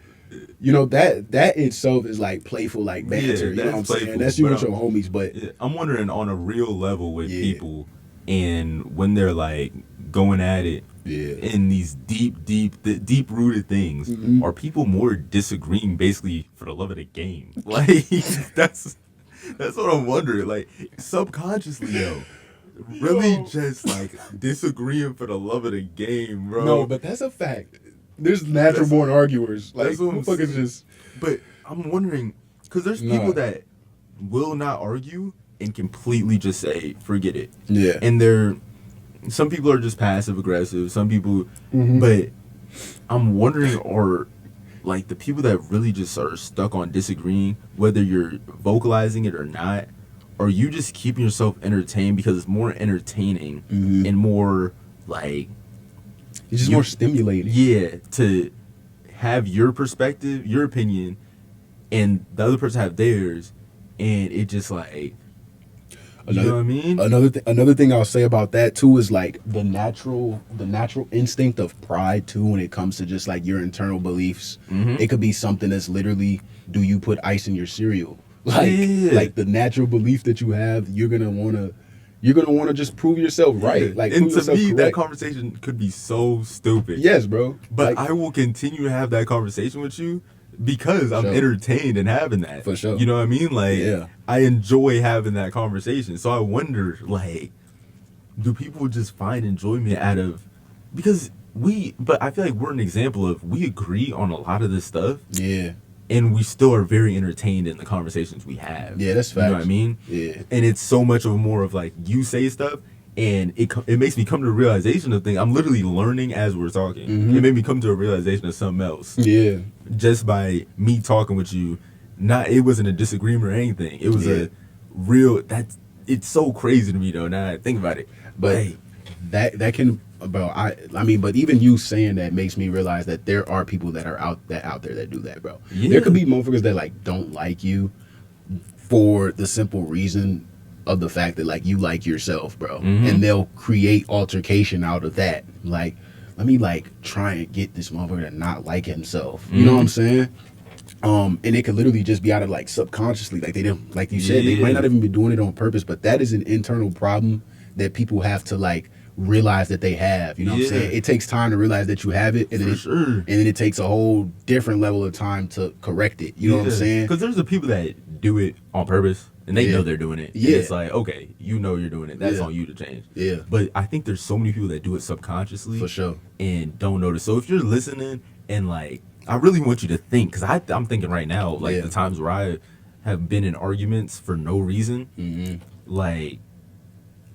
you know that itself is like playful, like banter. You know what I'm saying? That's you with your homies. But I'm wondering on a real level with people, and when they're like going at it. Yeah. In these deep rooted things, are people more disagreeing basically for the love of the game? Like, that's what I'm wondering. Like, subconsciously, really just like disagreeing for the love of the game, bro. No, but that's a fact. There's natural born arguers. Like, motherfuckers just. But I'm wondering because there's people that will not argue and completely just say forget it. Yeah. And some people are just passive aggressive. Some people, but I'm wondering, are like the people that really just are stuck on disagreeing, whether you're vocalizing it or not, are you just keeping yourself entertained because it's more entertaining and more like it's just more stimulating. Yeah, to have your perspective, your opinion, and the other person have theirs, and it just like, you know what I mean? Another thing I'll say about that too is like the natural instinct of pride too when it comes to just like your internal beliefs. It could be something that's literally, do you put ice in your cereal? Like the natural belief that you have, you're gonna wanna just prove yourself right. Like, and prove to me, yourself that correct. conversation could be so stupid. Yes, bro. But like, I will continue to have that conversation with you because I'm Sure. entertained in having that. For sure. You know what I mean? Like, Yeah. I enjoy having that conversation. So I wonder, like, do people just find enjoyment out of, because but I feel like we're an example of, we agree on a lot of this stuff. Yeah. And we still are very entertained in the conversations we have. Yeah, that's You know facts. what I mean? Yeah. And it's so much of more of like, you say stuff, and it makes me come to a realization of things. I'm literally learning as we're talking. It made me come to a realization of something else. Yeah. Just by me talking with you. It wasn't a disagreement or anything. It was Yeah. a real, it's so crazy to me though, now I think about it. But Hey, that can, bro. I mean, but even you saying that makes me realize that there are people that are out there that do that, bro. Yeah. There could be motherfuckers that like don't like you for the simple reason of the fact that like you like yourself, bro, and they'll create altercation out of that. Like, let me like try and get this motherfucker to not like himself. You know what I'm saying? And it could literally just be out of like subconsciously, like they didn't, like you said, they might not even be doing it on purpose, but that is an internal problem that people have to like realize that they have. You know what I'm saying? It takes time to realize that you have it, and then it takes a whole different level of time to correct it. You know what I'm saying? Because there's the people that do it on purpose, and they know they're doing it. Yeah. And it's like, okay, you know you're doing it. That's on you to change. Yeah. But I think there's so many people that do it subconsciously. For sure. And don't notice. So if you're listening and like, I really want you to think, because I'm thinking right now, like the times where I have been in arguments for no reason, like,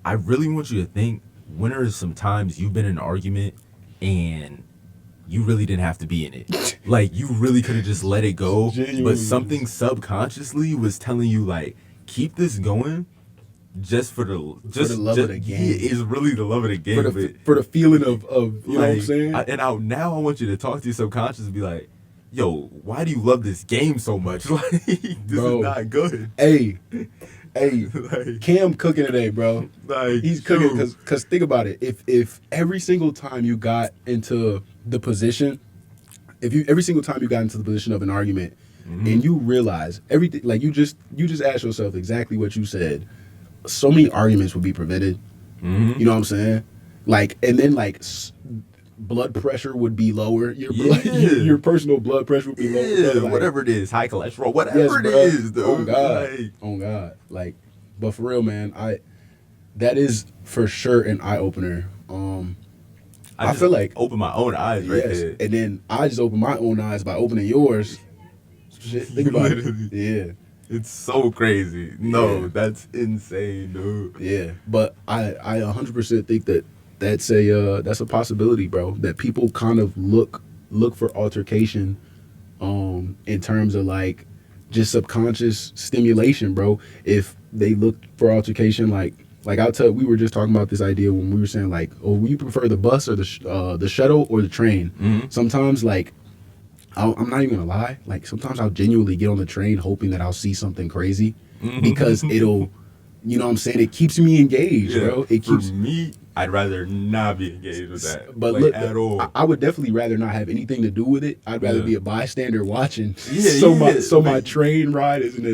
I really want you to think, when are some times you've been in an argument and you really didn't have to be in it? Like, you really could have just let it go, but something subconsciously was telling you, like, keep this going just for the love of the game. Yeah, it's really the love of the game. For the feeling of you know what I'm saying? Now I want you to talk to your subconscious and be like, yo, why do you love this game so much? Like, this Bro, is not good. Hey, Like, Cam cooking today, bro. Like, He's cooking because think about it. If every single time you got into the position, every single time you got into the position of an argument, and you realize everything, like you just ask yourself exactly what you said, so many arguments would be prevented. You know what I'm saying? Like, and then like blood pressure would be lower. Your personal blood pressure would be lower. yeah, Like, whatever it is, high cholesterol, whatever yes, it bro. is, dude. Oh God. Like, Oh God. Like, but for real, man, that is for sure an eye opener. I feel like open my own eyes right there. and then I just opened my own eyes by opening yours. Shit, think about it. Literally. Yeah. It's so crazy. No, Yeah. that's insane, dude. Yeah, but I 100% think that's a possibility, bro. That people kind of look for altercation, in terms of like just subconscious stimulation, bro. If they look for altercation, like we were just talking about this idea when we were saying like, oh, you prefer the bus or the shuttle or the train? Sometimes like. I'm not even gonna lie. Like sometimes I'll genuinely get on the train hoping that I'll see something crazy because it'll, you know what I'm saying? It keeps me engaged, bro. It keeps For me, I'd rather not be engaged with that. But like, look, at all. I would definitely rather not have anything to do with it. I'd rather be a bystander watching. Yeah, My train ride isn't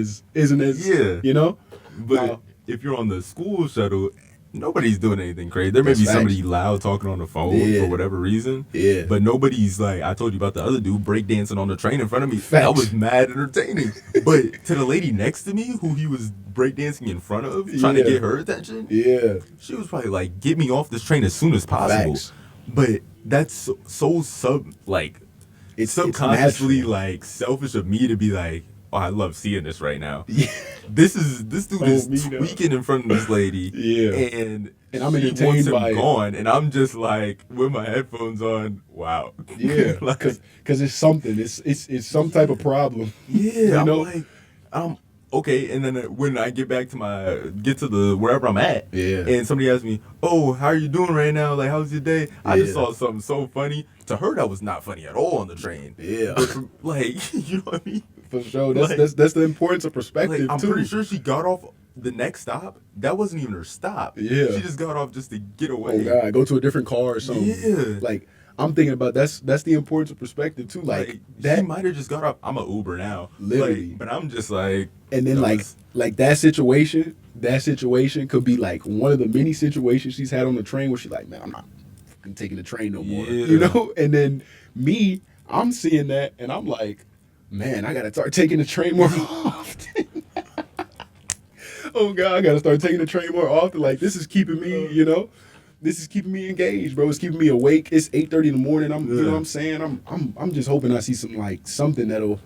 as you know. But if you're on the school shuttle, nobody's doing anything crazy. There may That's be facts. somebody loud talking on the phone for whatever reason. Yeah. But nobody's like, I told you about the other dude breakdancing on the train in front of me. Facts. That was mad entertaining. But to the lady next to me, who he was breakdancing in front of, trying to get her attention, she was probably like, get me off this train as soon as possible. Facts. But that's so it's subconsciously natural. like selfish of me to be like, oh, I love seeing this right now. Yeah. This dude is me, though. tweaking in front of this lady. And I'm she entertained wants him by it. gone, and I'm just like with my headphones on. Wow. Yeah, Like, because it's something. It's some type of problem. yeah. You know? I'm okay, and then when I get back to the wherever I'm at, Yeah. and somebody asks me, "Oh, how are you doing right now? Like, how's your day?" I just Yeah. saw something so funny. To her, that was not funny at all on the train. Yeah. But for, like, you know what I mean? For sure. That's Like- that's the importance of Like, perspective I'm too. pretty sure she got off the next stop. That wasn't even her stop. Yeah. She just got off just to get Oh away. God, go to a different car or something. Yeah. Like I'm thinking about that's the importance of perspective too. Like that, she might have just got off. I'm an Uber now. Literally. Like, but I'm just like. and then that like was- like that situation could be like one of the many situations she's had on the train where she's like, man, I'm not fucking taking the train no more. Yeah. You know? And then me, I'm seeing that and I'm like, man, I gotta start taking the train more often. Oh God, I gotta start taking the train more often. Like this is keeping me, this is keeping me engaged, bro. It's keeping me awake. It's 8:30 in the morning. You know what I'm saying? I'm just hoping I see something that'll,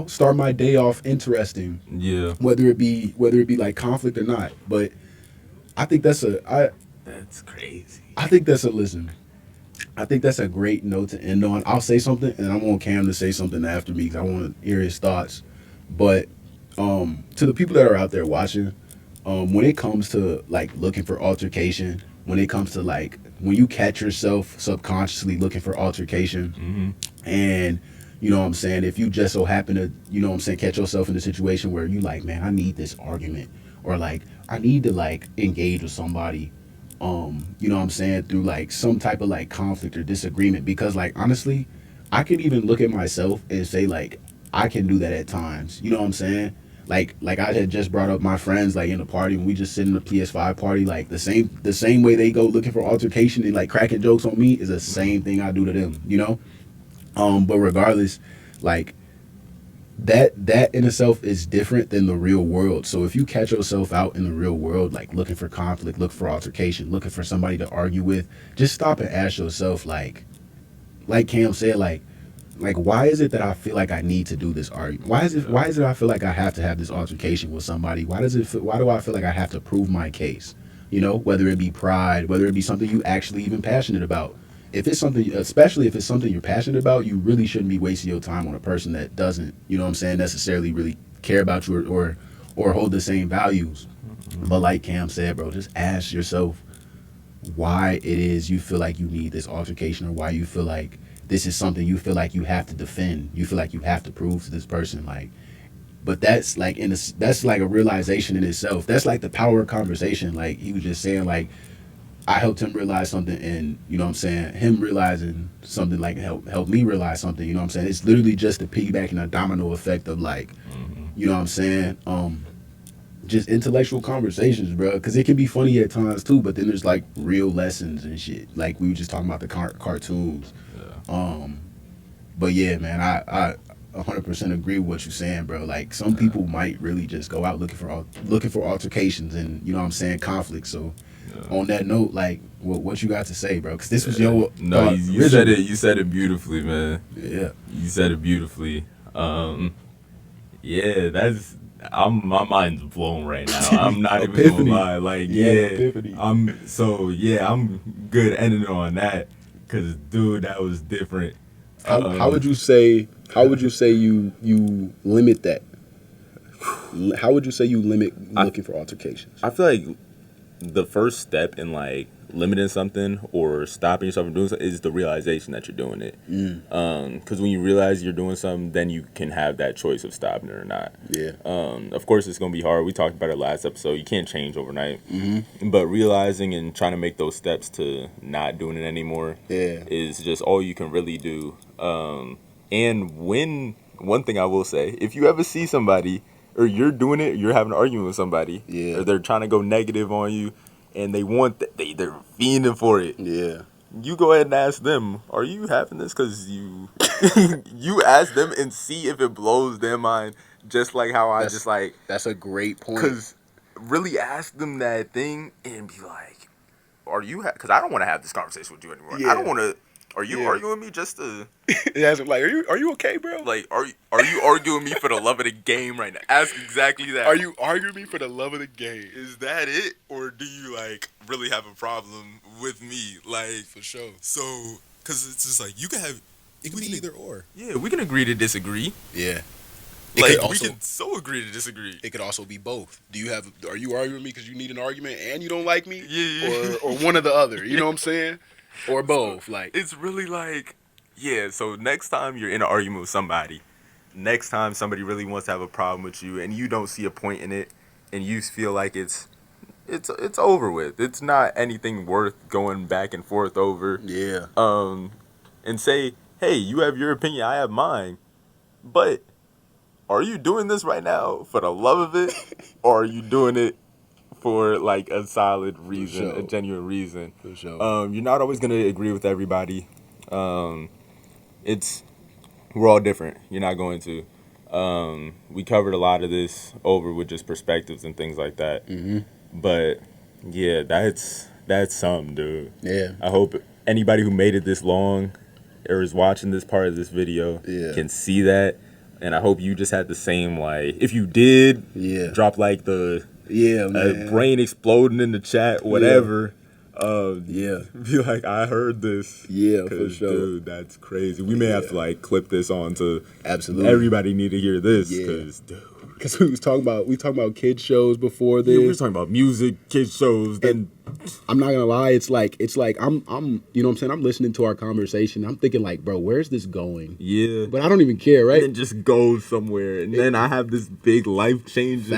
start my day off interesting. Yeah. Whether it be like conflict or not. But I think that's That's crazy. I think that's a great note to end on. I'll say something and I want Cam to say something after me because I want to hear his thoughts. But to the people that are out there watching, when it comes to like looking for altercation, when it comes to like when you catch yourself subconsciously looking for altercation, and you know what I'm saying, if you just so happen to, you know what I'm saying, catch yourself in a situation where you like, man, I need this argument, or like I need to like engage with somebody, you know what I'm saying, through like some type of like conflict or disagreement, because like honestly, I can even look at myself and say like I can do that at times. You know what I'm saying? Like I had just brought up my friends like in the party when we just sit in the PS5 party, like the same way they go looking for altercation and like cracking jokes on me is the same thing I do to them, you know? But regardless, like that in itself is different than the real world. So if you catch yourself out in the real world, like looking for conflict, looking for altercation, looking for somebody to argue with, just stop and ask yourself, like Cam said, like why is it that I feel like I need to do this argument? Why is it I feel like I have to have this altercation with somebody? Why do I feel like I have to prove my case? You know, whether it be pride, whether it be something you actually even passionate about. If it's something, especially if it's something you're passionate about, you really shouldn't be wasting your time on a person that doesn't, you know what I'm saying, necessarily really care about you or hold the same values. But like Cam said, bro, just ask yourself why it is you feel like you need this altercation, or why you feel like this is something you feel like you have to defend. You feel like you have to prove to this person, like. But that's like that's like a realization in itself. That's like the power of conversation. Like he was just saying, like I helped him realize something, and you know what I'm saying, him realizing something like helped me realize something. You know what I'm saying? It's literally just a piggyback and a domino effect of like, you know what I'm saying? Just intellectual conversations, bro. Because it can be funny at times too, but then there's like real lessons and shit. Like we were just talking about the cartoons. But yeah, man, I 100% agree with what you're saying, bro. Like some people might really just go out looking for altercations and, you know what I'm saying, conflict. So on that note, like what you got to say, bro? Because this was your no, you said it. You said it beautifully, man. Yeah, you said it beautifully. Yeah, my mind's blown right now. I'm not even Epiphany. gonna lie. Like, epiphany. I'm good ending on that, cause dude, that was different. How would you say you limit that? How would you say you limit looking for altercations? I feel like the first step in like limiting something or stopping yourself from doing something is the realization that you're doing it. Because when you realize you're doing something, then you can have that choice of stopping it or not. Yeah. Of course, it's gonna be hard. We talked about it last episode. You can't change overnight. But realizing and trying to make those steps to not doing it anymore is just all you can really do. And one thing I will say, if you ever see somebody or you're doing it, you're having an argument with somebody, or they're trying to go negative on you, and they're fiending for it. Yeah. You go ahead and ask them, are you having this because you you ask them and see if it blows their mind, just like how That's a great point. because really ask them that thing and be like, are you because I don't want to have this conversation with you anymore. I don't want to. Are you arguing with me just to Yeah, like, are you okay, bro? like are you arguing me for the love of the game right now? Ask exactly that. Are you arguing me for the love of the game? Is that it, or do you like really have a problem with me? Like, For sure. so, because it's just like you can have. It can be either or. Yeah, we can agree to disagree. Yeah. Like, we also, can so agree to disagree. it could also be both. Are you arguing with me because you need an argument and you don't like me? Yeah. Or one or the other. You know what I'm saying? Or both. Like, It's really like, yeah, so next time you're in an argument with somebody, next time somebody really wants to have a problem with you and you don't see a point in it and you feel like it's over with. It's not anything worth going back and forth over. yeah. And say, hey, you have your opinion, I have mine. But are you doing this right now for the love of it? Or are you doing it for like a solid reason, a genuine reason? For sure. You're not always gonna agree with everybody. We're all different. You're not going to. We covered a lot of this over with just perspectives and things like that. Mm-hmm. But yeah, that's something, dude. Yeah. I hope anybody who made it this long or is watching this part of this video can see that. And I hope you just had the same, like, if you did, drop like the brain exploding in the chat, whatever. Be like, I heard this. Yeah, for sure. Dude, that's crazy. We may have to like clip this on to absolutely everybody need to hear this. Because we talking about kids shows before this. We were talking about music, kids shows. Then I'm not gonna lie, it's like I'm you know what I'm saying, I'm listening to our conversation. I'm thinking like, bro, where's this going? Yeah. But I don't even care, right? And then just go somewhere, and then I have this big life changing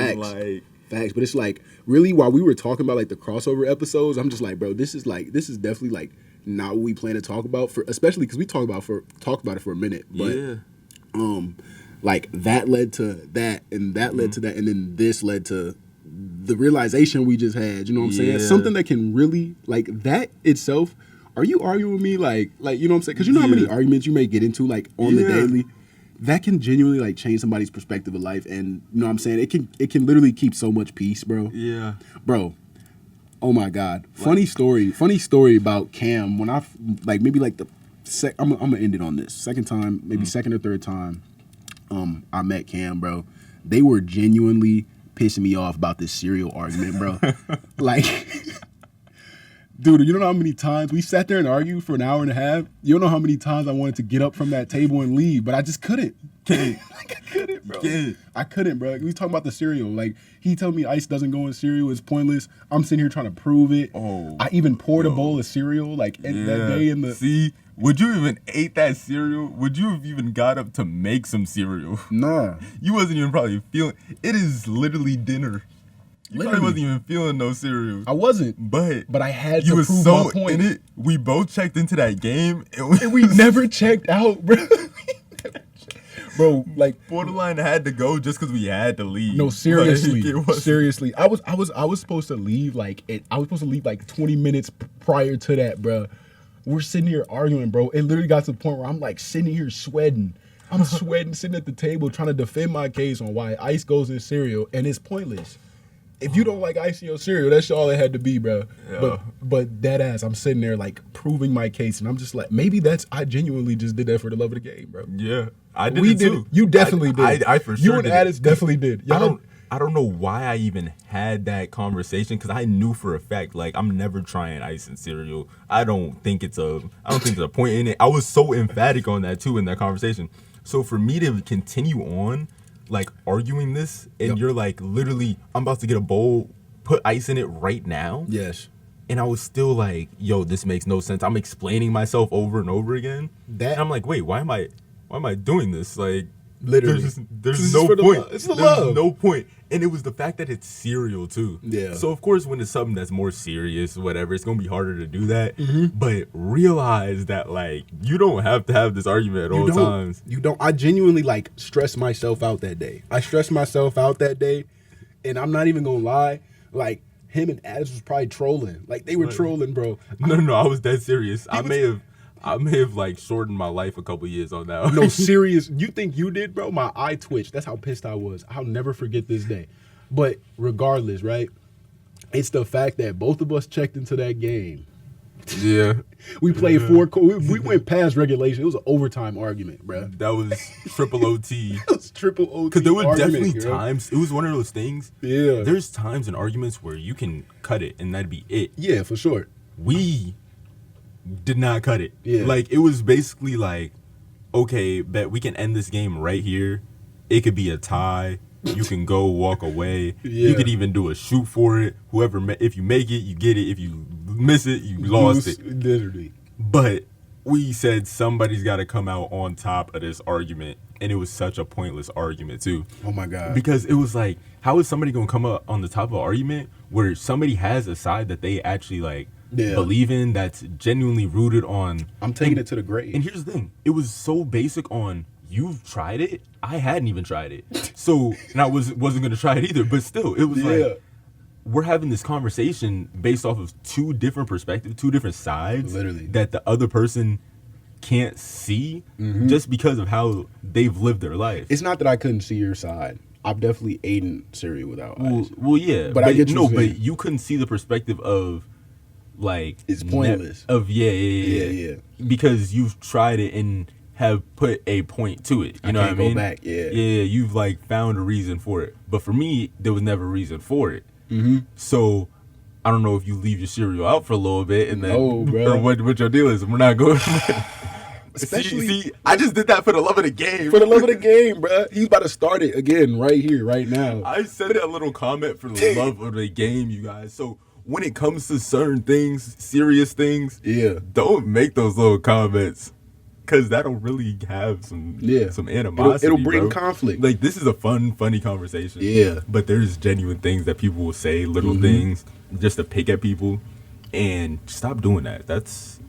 Facts. But it's like, really, while we were talking about like the crossover episodes, I'm just like, bro, this is definitely like not what we plan to talk about, for especially because we talked about it for a minute. But like that led to that, and that led to that, and then this led to the realization we just had. You know what I'm saying? Something that can really, like, that itself. Are you arguing with me like you know what I'm saying? Because you know how many arguments you may get into like on the daily. That can genuinely like change somebody's perspective of life, and you know what I'm saying, it can literally keep so much peace, bro. Yeah, bro. Oh my God, funny story about Cam. When I like maybe like I'm gonna end it on this second time, maybe second or third time. I met Cam, bro. They were genuinely pissing me off about this cereal argument, bro. Like, dude, you don't know how many times we sat there and argued for an hour and a half? You don't know how many times I wanted to get up from that table and leave, but I just couldn't. Like, I couldn't, bro. I couldn't, bro. We talking about the cereal. Like, he told me ice doesn't go in cereal. It's pointless. I'm sitting here trying to prove it. I even poured a bowl of cereal, like, that day in the... See, would you even ate that cereal? Would you have even got up to make some cereal? Nah. You wasn't even probably feeling... It is literally dinner. You probably wasn't even feeling no cereal. I wasn't. But I had you to was prove so my point. in it. We both checked into that game. And we never checked out, bro. Bro, like, borderline had to go just because we had to leave. No, seriously, seriously. I was supposed to leave like 20 minutes prior to that, bro. We're sitting here arguing, bro. It literally got to the point where I'm like sitting here sweating. I'm sweating, sitting at the table trying to defend my case on why ice goes in cereal, and it's pointless. If you don't like ice in your cereal, that's all it had to be, bro. Yeah. But dead ass, I'm sitting there like proving my case, and I'm just like, maybe I genuinely just did that for the love of the game, bro. Yeah, I did it too. You definitely did. I for sure You and Addis definitely did. I don't know why I even had that conversation, because I knew for a fact, like, I'm never trying ice in cereal. I don't think it's a point in it. I was so emphatic on that too in that conversation. So for me to continue on, like, arguing this, and you're like, literally, I'm about to get a bowl, put ice in it right now. Yes. And I was still like, yo, this makes no sense. I'm explaining myself over and over again. And I'm like, wait, why am I doing this? Like, literally, there's no point. It's the love. There's no point. And it was the fact that it's cereal too. Yeah. So of course, when it's something that's more serious, whatever, it's gonna be harder to do that. Mm-hmm. But realize that, like, you don't have to have this argument at all times. You don't. I genuinely like stressed myself out that day. And I'm not even gonna lie. Like, him and Addis was probably trolling. Like, they were trolling, bro. No, I was dead serious. I may have like shortened my life a couple years on that. No, serious. You think you did, bro? My eye twitched. That's how pissed I was. I'll never forget this day. But regardless, right? It's the fact that both of us checked into that game. Yeah. We played we went past regulation. It was an overtime argument, bro. That was triple OT. It was triple OT. Because there were definitely times, it was one of those things. Yeah. There's times in arguments where you can cut it and that'd be it. Yeah, for sure. We did not cut it. Yeah. Like, it was basically like, okay, bet we can end this game right here it could be a tie. You can go walk away. Yeah. You could even do a shoot for it. If you make it, you get it. If you miss it, you lost it. Literally. But we said somebody's got to come out on top of this argument, and it was such a pointless argument too. Oh my God. Because it was like, how is somebody gonna come up on the top of an argument where somebody has a side that they actually like believe in, that's genuinely rooted on? I'm taking it to the grave. And here's the thing: it was so basic on, you've tried it. I hadn't even tried it, so and I wasn't gonna try it either. But still, it was like, we're having this conversation based off of two different perspectives, two different sides, literally, that the other person can't see just because of how they've lived their life. It's not that I couldn't see your side. I've definitely eaten cereal without eyes. Well, yeah, but I get you. But you couldn't see the perspective of like it's pointless. Yeah. Because you've tried it and have put a point to it. You know what I mean? Go back. Yeah. You've like found a reason for it. But for me, there was never a reason for it. Mm-hmm. So I don't know if you leave your cereal out for a little bit and then bro. or what your deal is. We're not going. Especially, see, I just did that for the love of the game. For the love of the game, bro. He's about to start it again right here, right now. I said that little comment for the love of the game, you guys. So when it comes to certain things, serious things, don't make those little comments, because that'll really have some animosity. It'll bring conflict. Like, this is a funny conversation. Yeah. But there's genuine things that people will say, little things, just to pick at people, and stop doing that. That's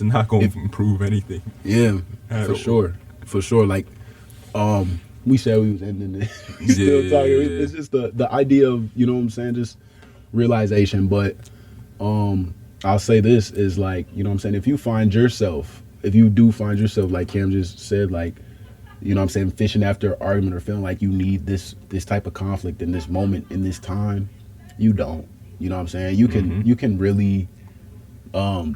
not going to improve anything. Yeah, for sure. Like, we said we was ending this. We still talking. It's just the idea of, you know what I'm saying, just realization. But I'll say this is like, you know what I'm saying, if you do find yourself, like Cam just said, like, you know what I'm saying, fishing after an argument or feeling like you need this type of conflict in this moment, in this time, you don't. You know what I'm saying? You can really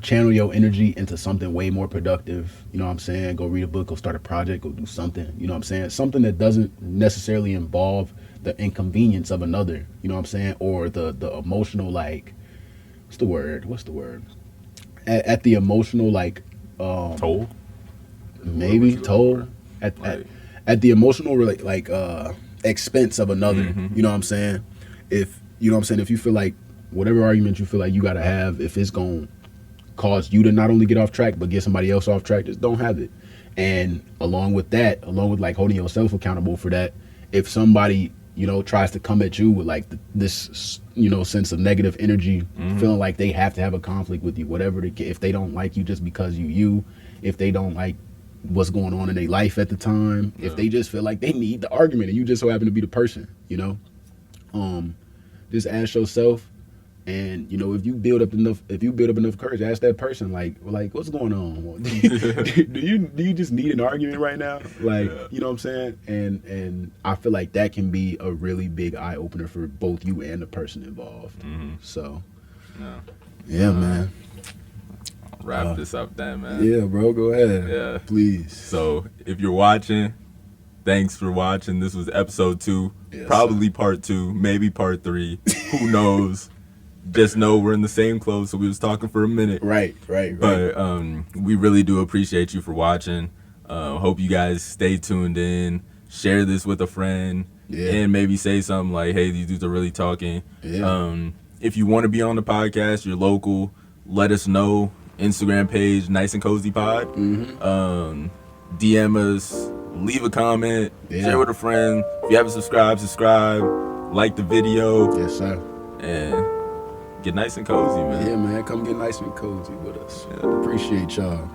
channel your energy into something way more productive. You know what I'm saying? Go read a book, go start a project, go do something. You know what I'm saying? Something that doesn't necessarily involve the inconvenience of another. You know what I'm saying? Or the emotional, like, what's the word? At the emotional, like, toll? Maybe toll. At the emotional, like expense of another. You know what I'm saying? If you feel like whatever argument you feel like you gotta have, if it's gonna cause you to not only get off track but get somebody else off track, just don't have it. And along with like holding yourself accountable for that, if somebody, you know, tries to come at you with like this, you know, sense of negative energy, feeling like they have to have a conflict with you, whatever if they don't like you just because if they don't like what's going on in their life at the time, if they just feel like they need the argument and you just so happen to be the person, you know, just ask yourself. And, you know, if you build up enough courage, ask that person, like what's going on? do you just need an argument right now? Like, you know what I'm saying? And I feel like that can be a really big eye opener for both you and the person involved. So, man. Wrap this up then, man. Yeah, bro, go ahead. Yeah, please. So if you're watching, thanks for watching. This was episode 2, probably part 2, maybe part 3. Who knows? Just know we're in the same clothes, so we was talking for a minute. Right. But we really do appreciate you for watching. Hope you guys stay tuned in. Share this with a friend. And maybe say something like, hey, these dudes are really talking. If you want to be on the podcast, you're local, let us know. Instagram page, Nice and Cozy Pod. DM us, leave a comment, share with a friend. If you haven't subscribe, like the video. Yes, sir. And get nice and cozy, man. Yeah, man. Come get nice and cozy with us. Appreciate y'all.